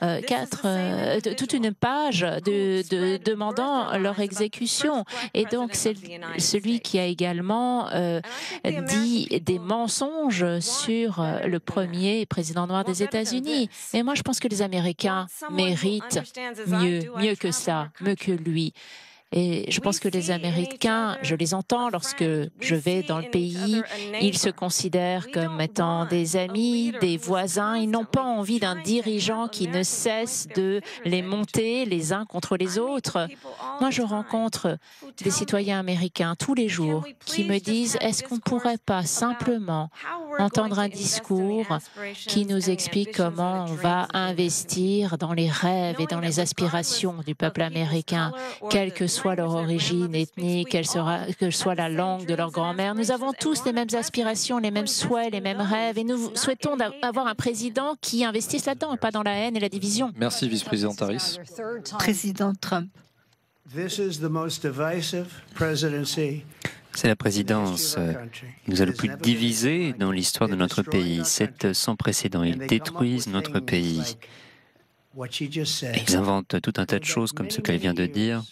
toute une page demandant leur exécution. Et donc, c'est celui qui a également dit des mensonges sur le premier président noir des États-Unis. Et moi, je pense que les Américains méritent mieux que ça, mieux que lui. Et je pense que les Américains, je les entends lorsque je vais dans le pays, ils se considèrent comme étant des amis, des voisins. Ils n'ont pas envie d'un dirigeant qui ne cesse de les monter les uns contre les autres. Moi, je rencontre des citoyens américains tous les jours qui me disent « Est-ce qu'on ne pourrait pas simplement entendre un discours qui nous explique comment on va investir dans les rêves et dans les aspirations du peuple américain, quelle que soit leur origine ethnique, que soit la langue de leur grand-mère. Nous avons tous les mêmes aspirations, les mêmes souhaits, les mêmes rêves, et nous souhaitons avoir un président qui investisse là-dedans, et pas dans la haine et la division. » Merci, vice-président Harris. Président Trump. C'est la présidence qui nous a le plus divisés dans l'histoire de notre pays. C'est sans précédent. Ils détruisent notre pays. Ils inventent tout un tas de choses comme ce qu'elle vient de dire.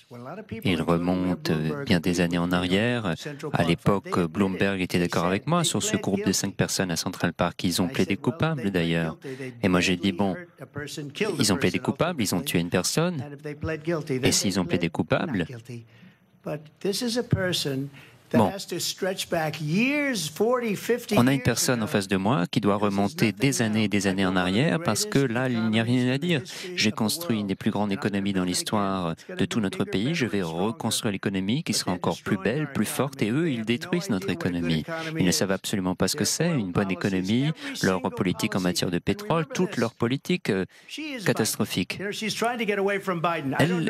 Ils remontent bien des années en arrière. À l'époque, Bloomberg était d'accord avec moi sur ce groupe de 5 personnes à Central Park. Ils ont plaidé coupables d'ailleurs. Et moi j'ai dit, bon, ils ont plaidé coupables, ils ont tué une personne. Et s'ils ont plaidé coupables, bon, on a une personne en face de moi qui doit remonter des années et des années en arrière parce que là, il n'y a rien à dire. J'ai construit une des plus grandes économies dans l'histoire de tout notre pays. Je vais reconstruire l'économie qui sera encore plus belle, plus forte. Et eux, ils détruisent notre économie. Ils ne savent absolument pas ce que c'est, une bonne économie, leur politique en matière de pétrole, toute leur politique catastrophique.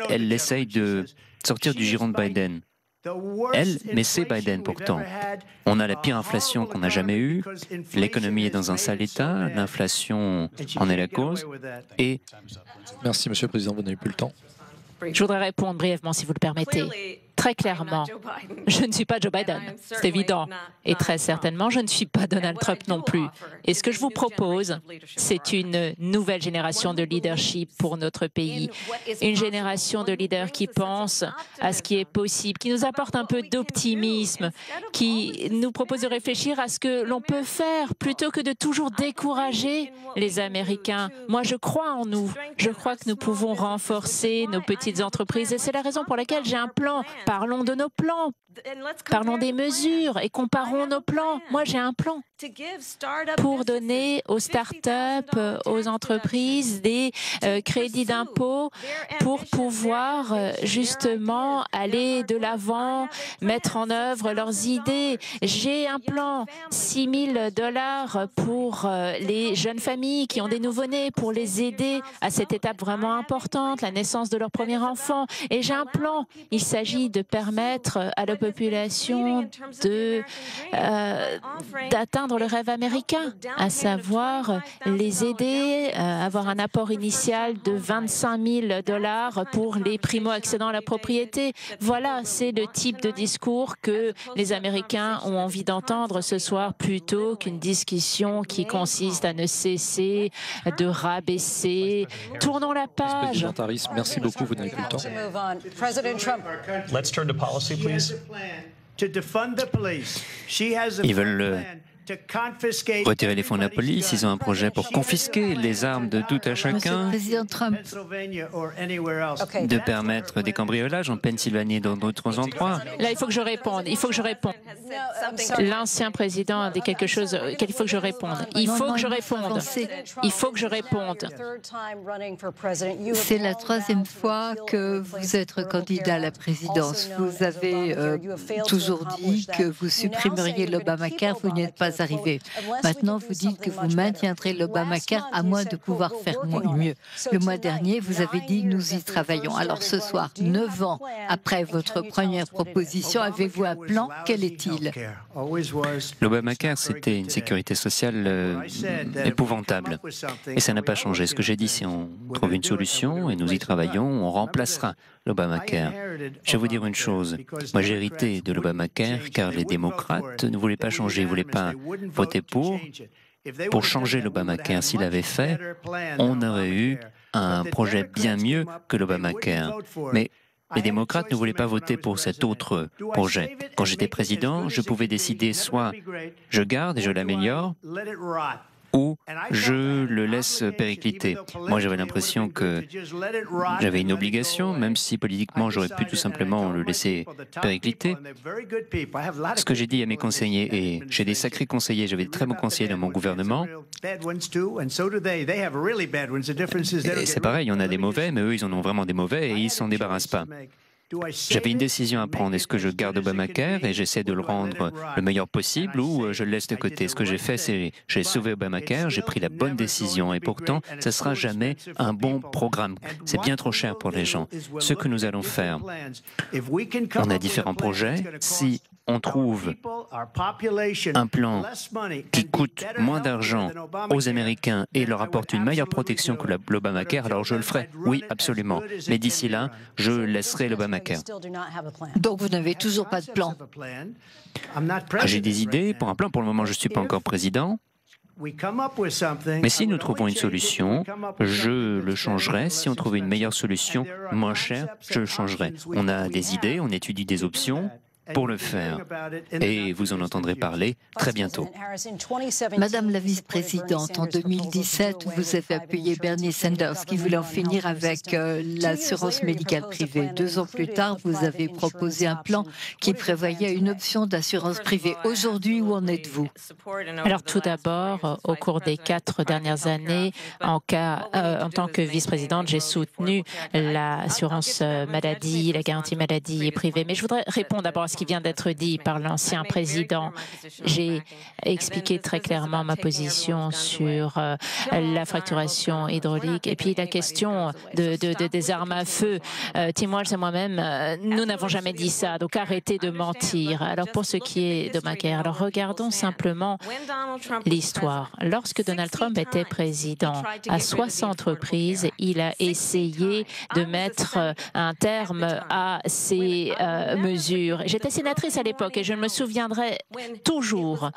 Elle essaye de sortir du giron de Biden. Mais c'est Biden pourtant. On a la pire inflation qu'on n'a jamais eue, l'économie est dans un sale état, l'inflation en est la cause, et... Merci, Monsieur le Président, vous n'avez plus le temps. Je voudrais répondre brièvement, si vous le permettez. Très clairement, je ne suis pas Joe Biden, c'est évident. Et très certainement, je ne suis pas Donald Trump non plus. Et ce que je vous propose, c'est une nouvelle génération de leadership pour notre pays. Une génération de leaders qui pensent à ce qui est possible, qui nous apporte un peu d'optimisme, qui nous propose de réfléchir à ce que l'on peut faire plutôt que de toujours décourager les Américains. Moi, je crois en nous. Je crois que nous pouvons renforcer nos petites entreprises et c'est la raison pour laquelle j'ai un plan. Parlons de nos plans, parlons des mesures et comparons nos plans. Moi, j'ai un plan pour donner aux start-up, aux entreprises des crédits d'impôt pour pouvoir justement aller de l'avant, mettre en œuvre leurs idées. J'ai un plan, $6 000 pour les jeunes familles qui ont des nouveau-nés, pour les aider à cette étape vraiment importante, la naissance de leur premier enfant. Et j'ai un plan, il s'agit de permettre à la population d'atteindre le rêve américain, à savoir les aider à avoir un apport initial de $25 000 pour les primo-accédants à la propriété. Voilà, c'est le type de discours que les Américains ont envie d'entendre ce soir plutôt qu'une discussion qui consiste à ne cesser de rabaisser. Tournons la page. Président Harris, merci beaucoup, vous n'avez plus le temps. Let's turn to policy, please. Ils veulent retirer les fonds de la police, ils ont un projet pour confisquer les armes de tout à chacun, Président Trump, de permettre des cambriolages en Pennsylvanie et dans d'autres endroits. Là, il faut que je réponde. Il faut que je réponde. L'ancien président a dit quelque chose qu'il faut que je réponde. Il faut que je réponde. Il faut que je réponde. c'est la troisième fois que vous êtes candidat à la présidence. Vous avez toujours dit que vous supprimeriez l'Obamacare, vous n'y êtes pas arrivé. Maintenant, vous dites que vous maintiendrez l'Obamacare à moins de pouvoir faire mieux. Le mois dernier, vous avez dit « nous y travaillons ». Alors ce soir, 9 ans après votre première proposition, avez-vous un plan? Quel est-il? L'Obamacare, c'était une sécurité sociale épouvantable. Et ça n'a pas changé. Ce que j'ai dit, si on trouve une solution et nous y travaillons, on remplacera l'Obamacare. Je vais vous dire une chose. Moi, j'ai hérité de l'Obamacare car les démocrates ne voulaient pas changer, ne voulaient pas voter pour changer l'Obamacare. S'il avait fait, on aurait eu un projet bien mieux que l'Obamacare. Mais les démocrates ne voulaient pas voter pour cet autre projet. Quand j'étais président, je pouvais décider soit je garde et je l'améliore, ou je le laisse péricliter. Moi, j'avais l'impression que j'avais une obligation, même si politiquement, j'aurais pu tout simplement le laisser péricliter. Ce que j'ai dit à mes conseillers, et j'ai des sacrés conseillers, j'avais de très bons conseillers dans mon gouvernement, et c'est pareil, on a des mauvais, mais eux, ils en ont vraiment des mauvais et ils ne s'en débarrassent pas. J'avais une décision à prendre. Est-ce que je garde Obamacare et j'essaie de le rendre le meilleur possible ou je le laisse de côté? Ce que j'ai fait, c'est j'ai sauvé Obamacare, j'ai pris la bonne décision et pourtant, ce ne sera jamais un bon programme. C'est bien trop cher pour les gens. Ce que nous allons faire, on a différents projets. Si on trouve un plan qui coûte moins d'argent aux Américains et leur apporte une meilleure protection que l'Obamacare, alors je le ferai. Oui, absolument. Mais d'ici là, je laisserai l'Obamacare. Donc vous n'avez toujours pas de plan? J'ai des idées pour un plan. Pour le moment, je ne suis pas encore président. Mais si nous trouvons une solution, je le changerai. Si on trouve une meilleure solution, moins chère, je le changerai. On a des idées, on étudie des options pour le faire. Et vous en entendrez parler très bientôt. Madame la vice-présidente, en 2017, vous avez appuyé Bernie Sanders qui voulait en finir avec l'assurance médicale privée. 2 ans plus tard, vous avez proposé un plan qui prévoyait une option d'assurance privée. Aujourd'hui, où en êtes-vous? Alors tout d'abord, au cours des 4 dernières années, en tant que vice-présidente, j'ai soutenu l'assurance maladie, la garantie maladie privée. Mais je voudrais répondre d'abord à ce qui vient d'être dit par l'ancien président. J'ai expliqué très clairement ma position sur la fracturation hydraulique et puis la question des armes à feu. Tim Walz et moi-même, nous n'avons jamais dit ça, donc arrêtez de mentir. Alors pour ce qui est d'Obamacare, alors regardons simplement l'histoire. Lorsque Donald Trump était président, à 60 reprises, il a essayé de mettre un terme à ces mesures. J'étais sénatrice à l'époque et je me souviendrai toujours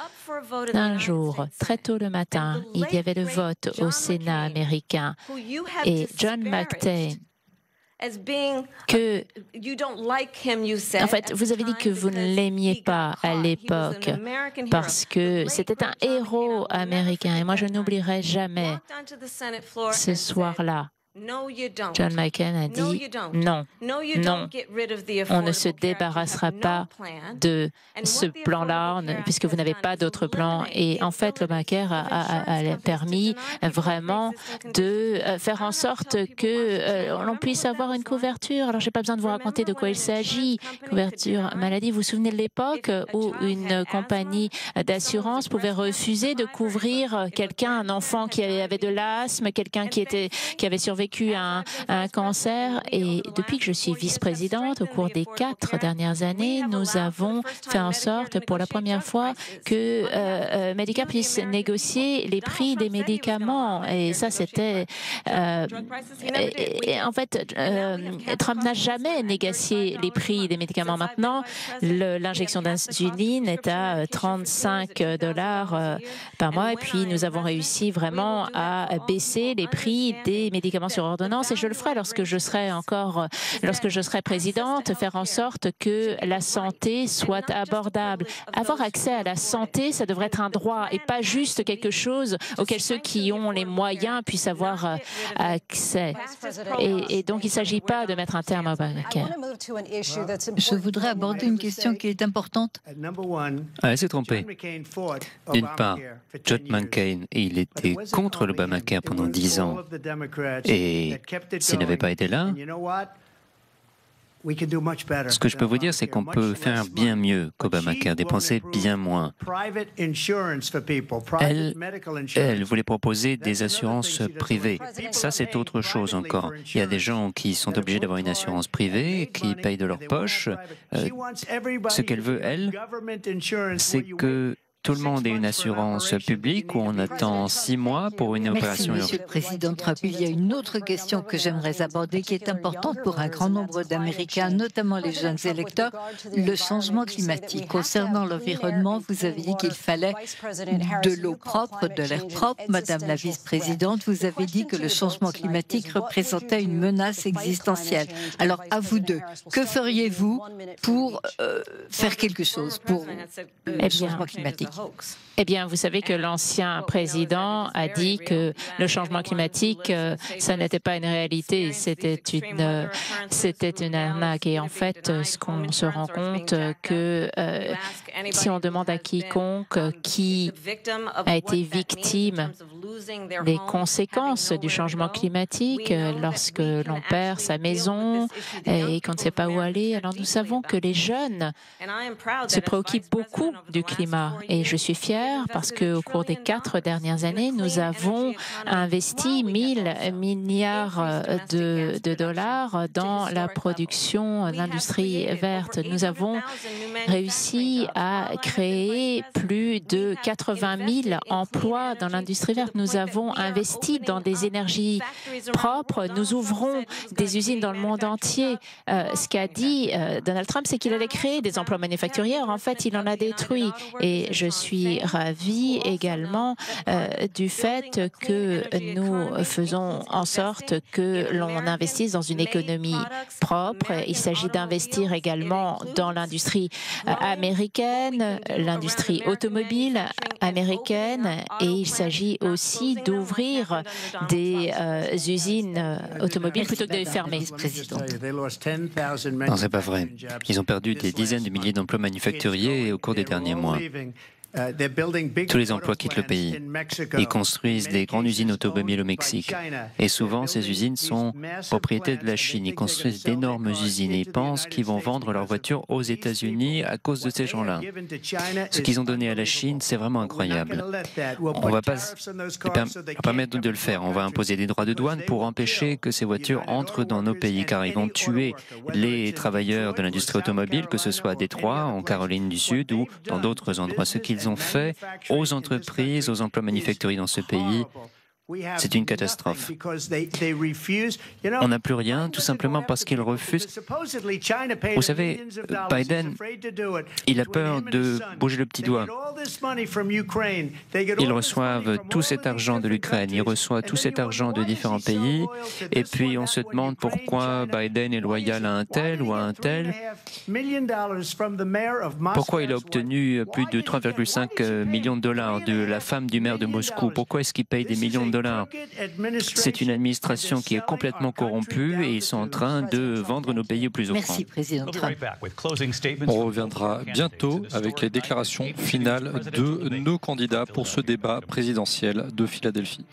d'un jour, très tôt le matin, il y avait le vote au Sénat américain et John McCain, en fait, vous avez dit que vous ne l'aimiez pas à l'époque parce que c'était un héros américain et moi je n'oublierai jamais ce soir-là. John McCain a dit non, non, on ne se débarrassera pas de ce plan-là puisque vous n'avez pas d'autre plan. Et en fait, l'Obamacare a permis vraiment de faire en sorte que l'on puisse avoir une couverture. Alors, je n'ai pas besoin de vous raconter de quoi il s'agit. Couverture maladie. Vous vous souvenez de l'époque où une compagnie d'assurance pouvait refuser de couvrir quelqu'un, un enfant qui avait de l'asthme, quelqu'un qui avait survécu à un cancer. Et depuis que je suis vice-présidente, au cours des 4 dernières années, nous avons fait en sorte pour la première fois que Medicare puisse négocier les prix des médicaments. Et ça, c'était... en fait, Trump n'a jamais négocié les prix des médicaments. Maintenant, l'injection d'insuline est à $35 par mois. Et puis, nous avons réussi vraiment à baisser les prix des médicaments sur ordonnance et je le ferai lorsque je serai présidente, faire en sorte que la santé soit abordable. Avoir accès à la santé, ça devrait être un droit et pas juste quelque chose auquel ceux qui ont les moyens puissent avoir accès. Et donc, il ne s'agit pas de mettre un terme à Obamacare. Je voudrais aborder une question qui est importante. Elle s'est trompée. D'une part, John McCain, il était contre l'Obamacare pendant 10 ans. Et s'il n'avait pas été là, ce que je peux vous dire, c'est qu'on peut faire bien mieux qu'Obamacare, dépenser bien moins. Elle voulait proposer des assurances privées. Ça, c'est autre chose encore. Il y a des gens qui sont obligés d'avoir une assurance privée, qui payent de leur poche. Ce qu'elle veut, elle, c'est que tout le monde ait une assurance publique où on attend 6 mois pour une opération urgente. Monsieur le Président Trump, il y a une autre question que j'aimerais aborder qui est importante pour un grand nombre d'Américains, notamment les jeunes électeurs, le changement climatique. Concernant l'environnement, vous avez dit qu'il fallait de l'eau propre, de l'air propre. Madame la vice-présidente, vous avez dit que le changement climatique représentait une menace existentielle. Alors, à vous deux, que feriez-vous pour faire quelque chose pour le changement climatique? Eh bien, vous savez que l'ancien président a dit que le changement climatique, ça n'était pas une réalité, c'était une arnaque. Et en fait, ce qu'on se rend compte, que si on demande à quiconque qui a été victime des conséquences du changement climatique, lorsque l'on perd sa maison et qu'on ne sait pas où aller, alors nous savons que les jeunes se préoccupent beaucoup du climat. Et je suis fière parce qu'au cours des 4 dernières années, nous avons investi 1 000 milliards de dollars dans la production de l'industrie verte. Nous avons réussi à créer plus de 80 000 emplois dans l'industrie verte. Nous avons investi dans des énergies propres. Nous ouvrons des usines dans le monde entier. Ce qu'a dit Donald Trump, c'est qu'il allait créer des emplois manufacturiers. En fait, il en a détruit. Et je suis ravie également du fait que nous faisons en sorte que l'on investisse dans une économie propre. Il s'agit d'investir également dans l'industrie américaine, l'industrie automobile américaine, et il s'agit aussi d'ouvrir des usines automobiles plutôt que de les fermer. Non, c'est pas vrai. Ils ont perdu des dizaines de milliers d'emplois manufacturiers au cours des derniers mois. Tous les emplois quittent le pays. Ils construisent des grandes usines automobiles au Mexique. Et souvent, ces usines sont propriétés de la Chine. Ils construisent d'énormes usines et ils pensent qu'ils vont vendre leurs voitures aux États-Unis à cause de ces gens-là. Ce qu'ils ont donné à la Chine, c'est vraiment incroyable. On ne va pas leur permettre de le faire. On va imposer des droits de douane pour empêcher que ces voitures entrent dans nos pays, car ils vont tuer les travailleurs de l'industrie automobile, que ce soit à Détroit, en Caroline du Sud ou dans d'autres endroits. Ce qu'ils ont fait aux entreprises, aux emplois manufacturiers dans ce pays, c'est une catastrophe. On n'a plus rien, tout simplement parce qu'ils refusent. Vous savez, Biden, il a peur de bouger le petit doigt. Ils reçoivent tout cet argent de l'Ukraine, ils reçoivent tout cet argent de différents pays, et puis on se demande pourquoi Biden est loyal à un tel ou à un tel. Pourquoi il a obtenu plus de 3,5 millions de dollars de la femme du maire de Moscou? Pourquoi est-ce qu'il paye des millions de dollars? C'est une administration qui est complètement corrompue et ils sont en train de vendre nos pays au plus offrant. Merci, Président Trump. On reviendra bientôt avec les déclarations finales de nos candidats pour ce débat présidentiel de Philadelphie.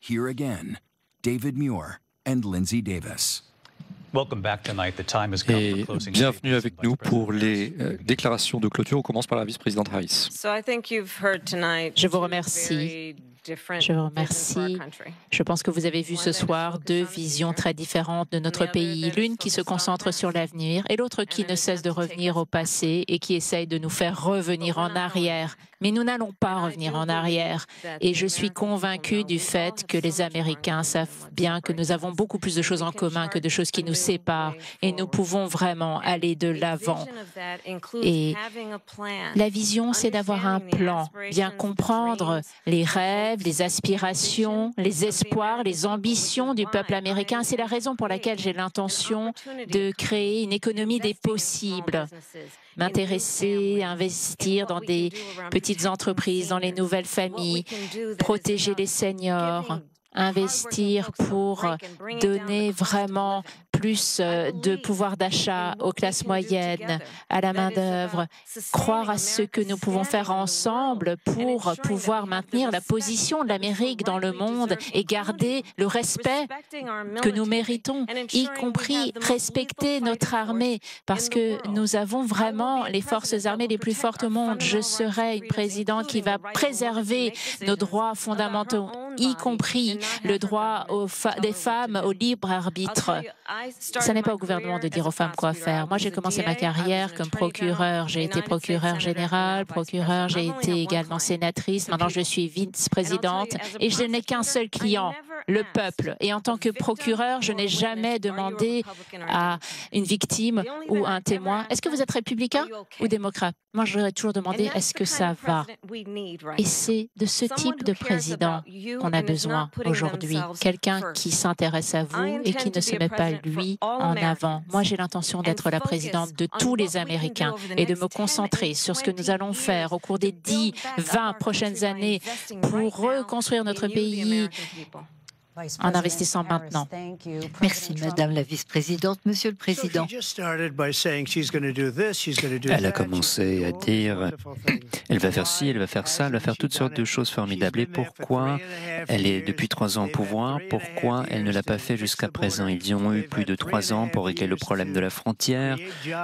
Here again, David Muir and Lindsay Davis. Et bienvenue avec nous pour les déclarations de clôture. On commence par la vice-présidente Harris. Je vous remercie. Je vous remercie. Je pense que vous avez vu ce soir deux visions très différentes de notre pays. L'une qui se concentre sur l'avenir et l'autre qui ne cesse de revenir au passé et qui essaye de nous faire revenir en arrière. Mais nous n'allons pas revenir en arrière. Et je suis convaincue du fait que les Américains savent bien que nous avons beaucoup plus de choses en commun que de choses qui nous séparent. Et nous pouvons vraiment aller de l'avant. Et la vision, c'est d'avoir un plan, bien comprendre les rêves, les aspirations, les espoirs, les ambitions du peuple américain. C'est la raison pour laquelle j'ai l'intention de créer une économie des possibles, m'intéresser, investir dans des petites entreprises, dans les nouvelles familles, protéger les seniors, investir pour donner vraiment plus de pouvoir d'achat aux classes moyennes, à la main-d'œuvre, croire à ce que nous pouvons faire ensemble pour pouvoir maintenir la position de l'Amérique dans le monde et garder le respect que nous méritons, y compris respecter notre armée, parce que nous avons vraiment les forces armées les plus fortes au monde. Je serai une présidente qui va préserver nos droits fondamentaux, y compris le droit des femmes au libre arbitre. Ce n'est pas au gouvernement de dire aux femmes quoi faire. Moi, j'ai commencé ma carrière comme procureur. J'ai été procureure générale, j'ai été également sénatrice. Maintenant, je suis vice-présidente et je n'ai qu'un seul client, le peuple. Et en tant que procureur, je n'ai jamais demandé à une victime ou un témoin, est-ce que vous êtes républicain ou démocrate? Moi, j'aurais toujours demandé, est-ce que ça va? Et c'est de ce type de président qu'on a besoin aujourd'hui. Quelqu'un qui s'intéresse à vous et qui ne se met pas lui en avant. Moi, j'ai l'intention d'être la présidente de tous les Américains et de me concentrer sur ce que nous allons faire au cours des 10, 20 prochaines années pour reconstruire notre pays en investissant maintenant. Merci, Madame la vice-présidente. Monsieur le Président. Elle a commencé à dire elle va faire ci, elle va faire ça, elle va faire toutes sortes de choses formidables. Et pourquoi elle est depuis 3 ans au pouvoir? Pourquoi elle ne l'a pas fait jusqu'à présent? Ils ont eu plus de 3 ans pour régler le problème de la frontière,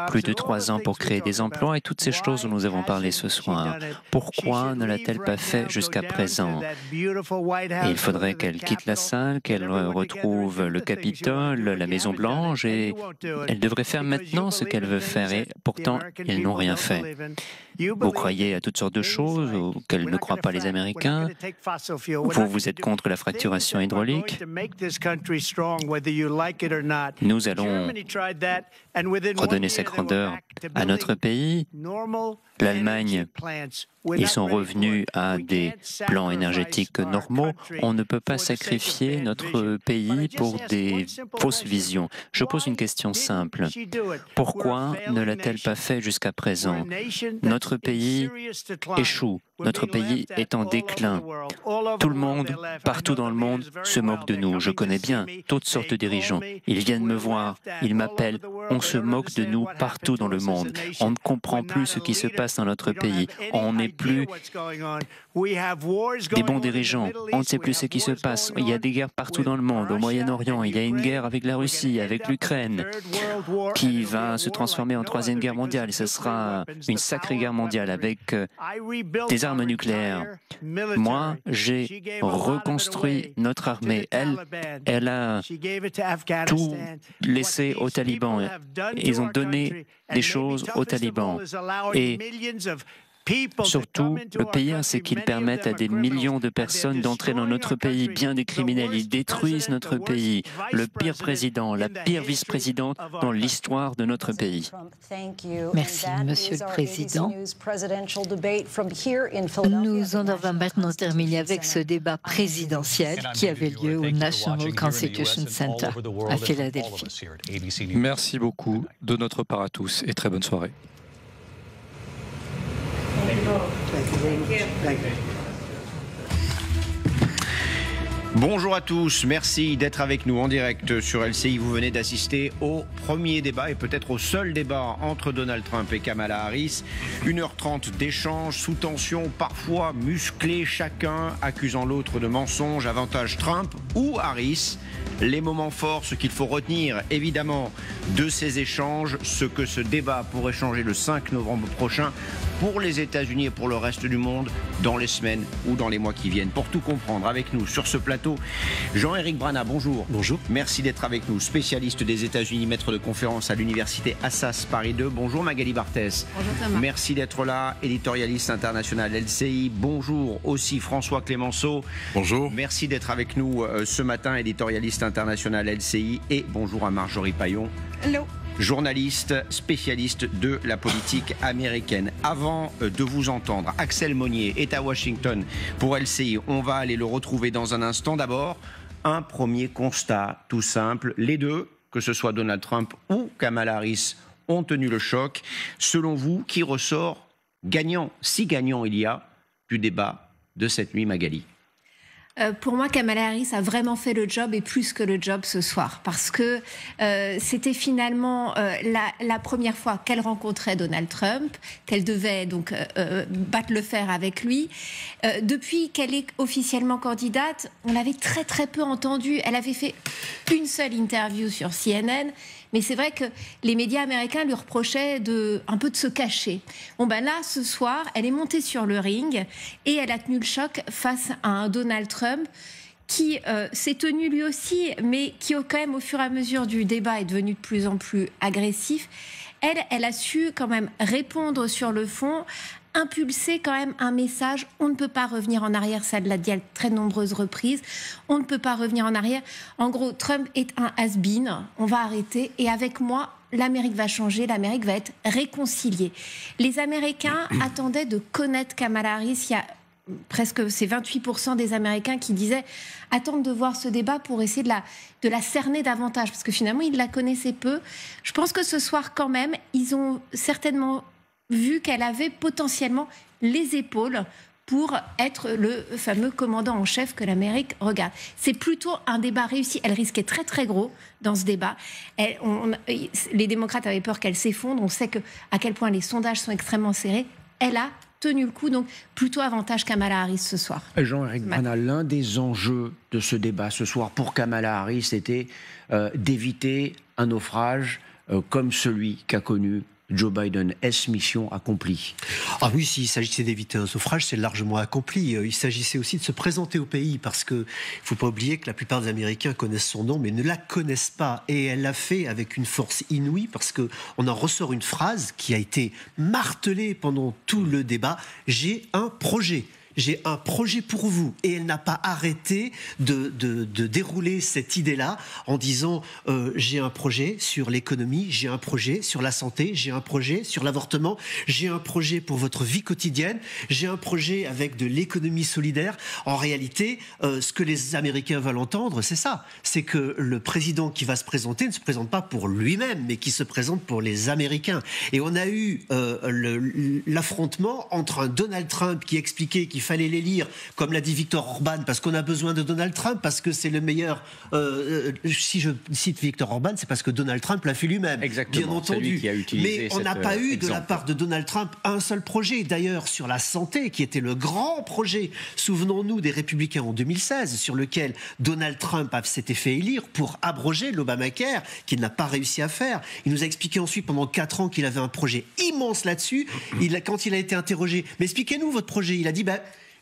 plus de 3 ans pour créer des emplois et toutes ces choses dont nous avons parlé ce soir. Pourquoi ne l'a-t-elle pas fait jusqu'à présent? Et il faudrait qu'elle quitte la salle générale, qu'elle retrouve le Capitole, la Maison-Blanche, et elle devrait faire maintenant ce qu'elle veut faire, et pourtant, ils n'ont rien fait. Vous croyez à toutes sortes de choses auxquelles ne croient pas les Américains. Vous êtes contre la fracturation hydraulique. Nous allons redonner sa grandeur à notre pays. L'Allemagne, ils sont revenus à des plans énergétiques normaux. On ne peut pas sacrifier notre pays pour des fausses visions. Je pose une question simple. Pourquoi ne l'a-t-elle pas fait jusqu'à présent? Notre pays échoue. Notre pays est en déclin. Tout le monde, partout dans le monde, se moque de nous. Je connais bien toutes sortes de dirigeants. Ils viennent me voir, ils m'appellent. On se moque de nous partout dans le monde. On ne comprend plus ce qui se passe dans notre pays. On n'est plus des bons dirigeants. On ne sait plus ce qui se passe. Il y a des guerres partout dans le monde. Au Moyen-Orient, il y a une guerre avec la Russie, avec l'Ukraine, qui va se transformer en troisième guerre mondiale. Ce sera une sacrée guerre mondiale avec des armes nucléaires. Moi, j'ai reconstruit notre armée. Elle a tout laissé aux talibans. Ils ont donné des choses aux talibans. Et surtout, le pire, c'est qu'ils permettent à des millions de personnes d'entrer dans notre pays, bien des criminels. Ils détruisent notre pays. Le pire président, la pire vice-présidente dans l'histoire de notre pays. Merci, Monsieur le Président. Nous en avons maintenant terminé avec ce débat présidentiel qui avait lieu au National Constitution Center à Philadelphie. Merci beaucoup de notre part à tous et très bonne soirée. Bonjour à tous, merci d'être avec nous en direct sur LCI. Vous venez d'assister au premier débat et peut-être au seul débat entre Donald Trump et Kamala Harris. 1h30 d'échanges sous tension, parfois musclés, chacun accusant l'autre de mensonge, avantage Trump ou Harris. Les moments forts, ce qu'il faut retenir évidemment de ces échanges, ce que ce débat pourrait changer le 5 novembre prochain pour les États-Unis et pour le reste du monde dans les semaines ou dans les mois qui viennent. Pour tout comprendre, avec nous sur ce plateau, Jean-Éric Brana, bonjour. Bonjour. Merci d'être avec nous, spécialiste des États-Unis, maître de conférence à l'université Assas Paris 2. Bonjour Magali Barthès. Bonjour Thomas. Merci d'être là, éditorialiste international LCI. Bonjour aussi François Clémenceau. Bonjour. Merci d'être avec nous ce matin, éditorialiste international LCI. Et bonjour à Marjorie Paillon. Hello. Journaliste, spécialiste de la politique américaine. Avant de vous entendre, Axel Monnier est à Washington pour LCI. On va aller le retrouver dans un instant. D'abord, un premier constat tout simple. Les deux, que ce soit Donald Trump ou Kamala Harris, ont tenu le choc. Selon vous, qui ressort gagnant, si gagnant il y a, du débat de cette nuit, Magali? Pour moi, Kamala Harris a vraiment fait le job et plus que le job ce soir parce que c'était finalement la première fois qu'elle rencontrait Donald Trump, qu'elle devait donc battre le fer avec lui. Depuis qu'elle est officiellement candidate, on l'avait très très peu entendue. Elle avait fait une seule interview sur CNN. Mais c'est vrai que les médias américains lui reprochaient un peu de se cacher. Bon ben là, ce soir, elle est montée sur le ring et elle a tenu le choc face à un Donald Trump qui s'est tenu lui aussi, mais qui quand même au fur et à mesure du débat est devenu de plus en plus agressif. Elle a su quand même répondre sur le fond, impulser quand même un message. On ne peut pas revenir en arrière, ça l'a dit à très nombreuses reprises. On ne peut pas revenir en arrière. En gros, Trump est un has-been. On va arrêter et avec moi, l'Amérique va changer, l'Amérique va être réconciliée. Les Américains attendaient de connaître Kamala Harris. Il y a presque c'est 28% des Américains qui disaient attendre de voir ce débat pour essayer de la cerner davantage parce que finalement, ils la connaissaient peu. Je pense que ce soir, quand même, ils ont certainement vu qu'elle avait potentiellement les épaules pour être le fameux commandant en chef que l'Amérique regarde. C'est plutôt un débat réussi. Elle risquait très très gros dans ce débat. Les démocrates avaient peur qu'elle s'effondre. On sait à quel point les sondages sont extrêmement serrés. Elle a tenu le coup, donc plutôt avantage Kamala Harris ce soir. Jean-Éric Brana, l'un des enjeux de ce débat ce soir pour Kamala Harris était d'éviter un naufrage comme celui qu'a connu Joe Biden. Est-ce mission accomplie? Ah oui, s'il s'agissait d'éviter un naufrage, c'est largement accompli. Il s'agissait aussi de se présenter au pays, parce qu'il ne faut pas oublier que la plupart des Américains connaissent son nom, mais ne la connaissent pas. Et elle l'a fait avec une force inouïe, parce qu'on en ressort une phrase qui a été martelée pendant tout le débat. J'ai un projet. J'ai un projet pour vous. Et elle n'a pas arrêté de dérouler cette idée-là en disant j'ai un projet sur l'économie, j'ai un projet sur la santé, j'ai un projet sur l'avortement, j'ai un projet pour votre vie quotidienne, j'ai un projet avec de l'économie solidaire. En réalité, ce que les Américains veulent entendre, c'est ça. C'est que le président qui va se présenter ne se présente pas pour lui-même, mais qui se présente pour les Américains. Et on a eu l'affrontement entre un Donald Trump qui expliquait qu'il fallait l'élire, comme l'a dit Viktor Orban, parce qu'on a besoin de Donald Trump, parce que c'est le meilleur. Si je cite Viktor Orban, c'est parce que Donald Trump l'a fait lui-même, bien entendu. Mais on n'a pas eu de la part de Donald Trump un seul projet. D'ailleurs, sur la santé, qui était le grand projet, souvenons-nous des Républicains en 2016, sur lequel Donald Trump s'était fait élire pour abroger l'Obamacare, qu'il n'a pas réussi à faire. Il nous a expliqué ensuite pendant 4 ans qu'il avait un projet immense là-dessus. Quand il a été interrogé, mais expliquez-nous votre projet, il a dit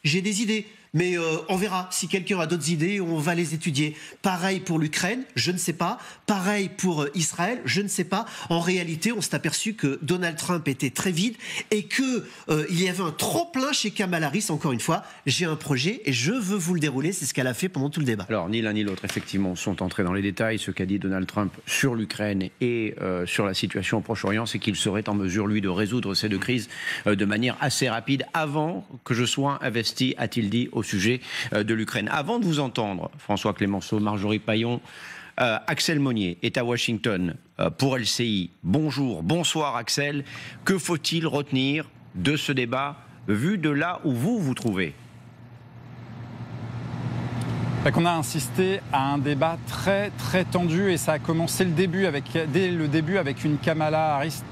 j'ai des idées, mais on verra. Si quelqu'un a d'autres idées, on va les étudier. Pareil pour l'Ukraine, je ne sais pas. Pareil pour Israël, je ne sais pas. En réalité, on s'est aperçu que Donald Trump était très vide et qu'il y avait un trop-plein chez Kamala Harris. Encore une fois, j'ai un projet et je veux vous le dérouler. C'est ce qu'elle a fait pendant tout le débat. Alors, ni l'un ni l'autre, effectivement, sont entrés dans les détails. Ce qu'a dit Donald Trump sur l'Ukraine et sur la situation au Proche-Orient, c'est qu'il serait en mesure, lui, de résoudre ces deux crises de manière assez rapide avant que je sois investi, a-t-il dit, au sujet de l'Ukraine. Avant de vous entendre, François Clémenceau, Marjorie Paillon, Axel Monnier est à Washington pour LCI. Bonjour, bonsoir Axel. Que faut-il retenir de ce débat vu de là où vous vous trouvez? Qu'on a insisté à un débat très très tendu et ça a commencé dès le début avec une Kamala Harris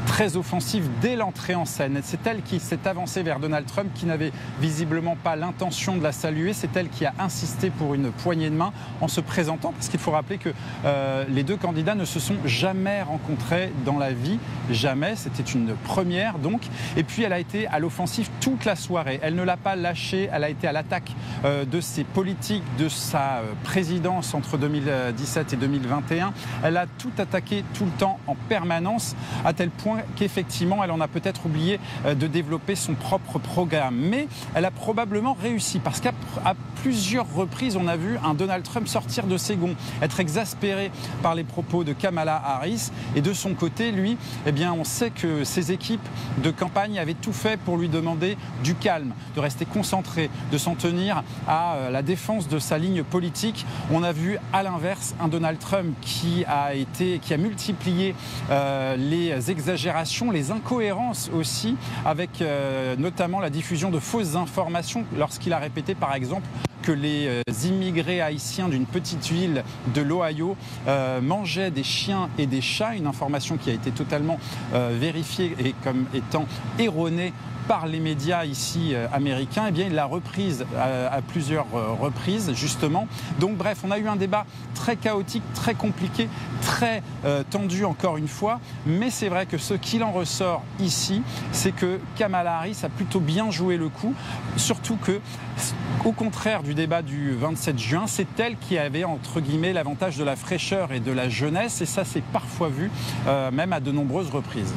très offensive dès l'entrée en scène. C'est elle qui s'est avancée vers Donald Trump, qui n'avait visiblement pas l'intention de la saluer. C'est elle qui a insisté pour une poignée de main en se présentant, parce qu'il faut rappeler que les deux candidats ne se sont jamais rencontrés dans la vie, jamais. C'était une première donc. Et puis elle a été à l'offensive toute la soirée. Elle ne l'a pas lâché. Elle a été à l'attaque de ses politiques, de sa présidence entre 2017 et 2021. Elle a tout attaqué tout le temps en permanence, à tel point qu'effectivement, elle en a peut-être oublié de développer son propre programme. Mais elle a probablement réussi, parce qu'à plusieurs reprises, on a vu un Donald Trump sortir de ses gonds, être exaspéré par les propos de Kamala Harris. Et de son côté, lui, eh bien, on sait que ses équipes de campagne avaient tout fait pour lui demander du calme, de rester concentré, de s'en tenir à la défense de sa ligne politique. On a vu à l'inverse un Donald Trump qui a multiplié les exagérations, les incohérences aussi, avec notamment la diffusion de fausses informations lorsqu'il a répété par exemple que les immigrés haïtiens d'une petite ville de l'Ohio mangeaient des chiens et des chats, une information qui a été totalement vérifiée et comme étant erronée par les médias ici américains. Eh bien, il l'a reprise à plusieurs reprises, justement. Donc, bref, on a eu un débat très chaotique, très compliqué, très tendu, encore une fois. Mais c'est vrai que ce qu'il en ressort ici, c'est que Kamala Harris a plutôt bien joué le coup. Surtout que, au contraire du débat du 27 juin, c'est elle qui avait, entre guillemets, l'avantage de la fraîcheur et de la jeunesse. Et ça, c'est parfois vu, même à de nombreuses reprises.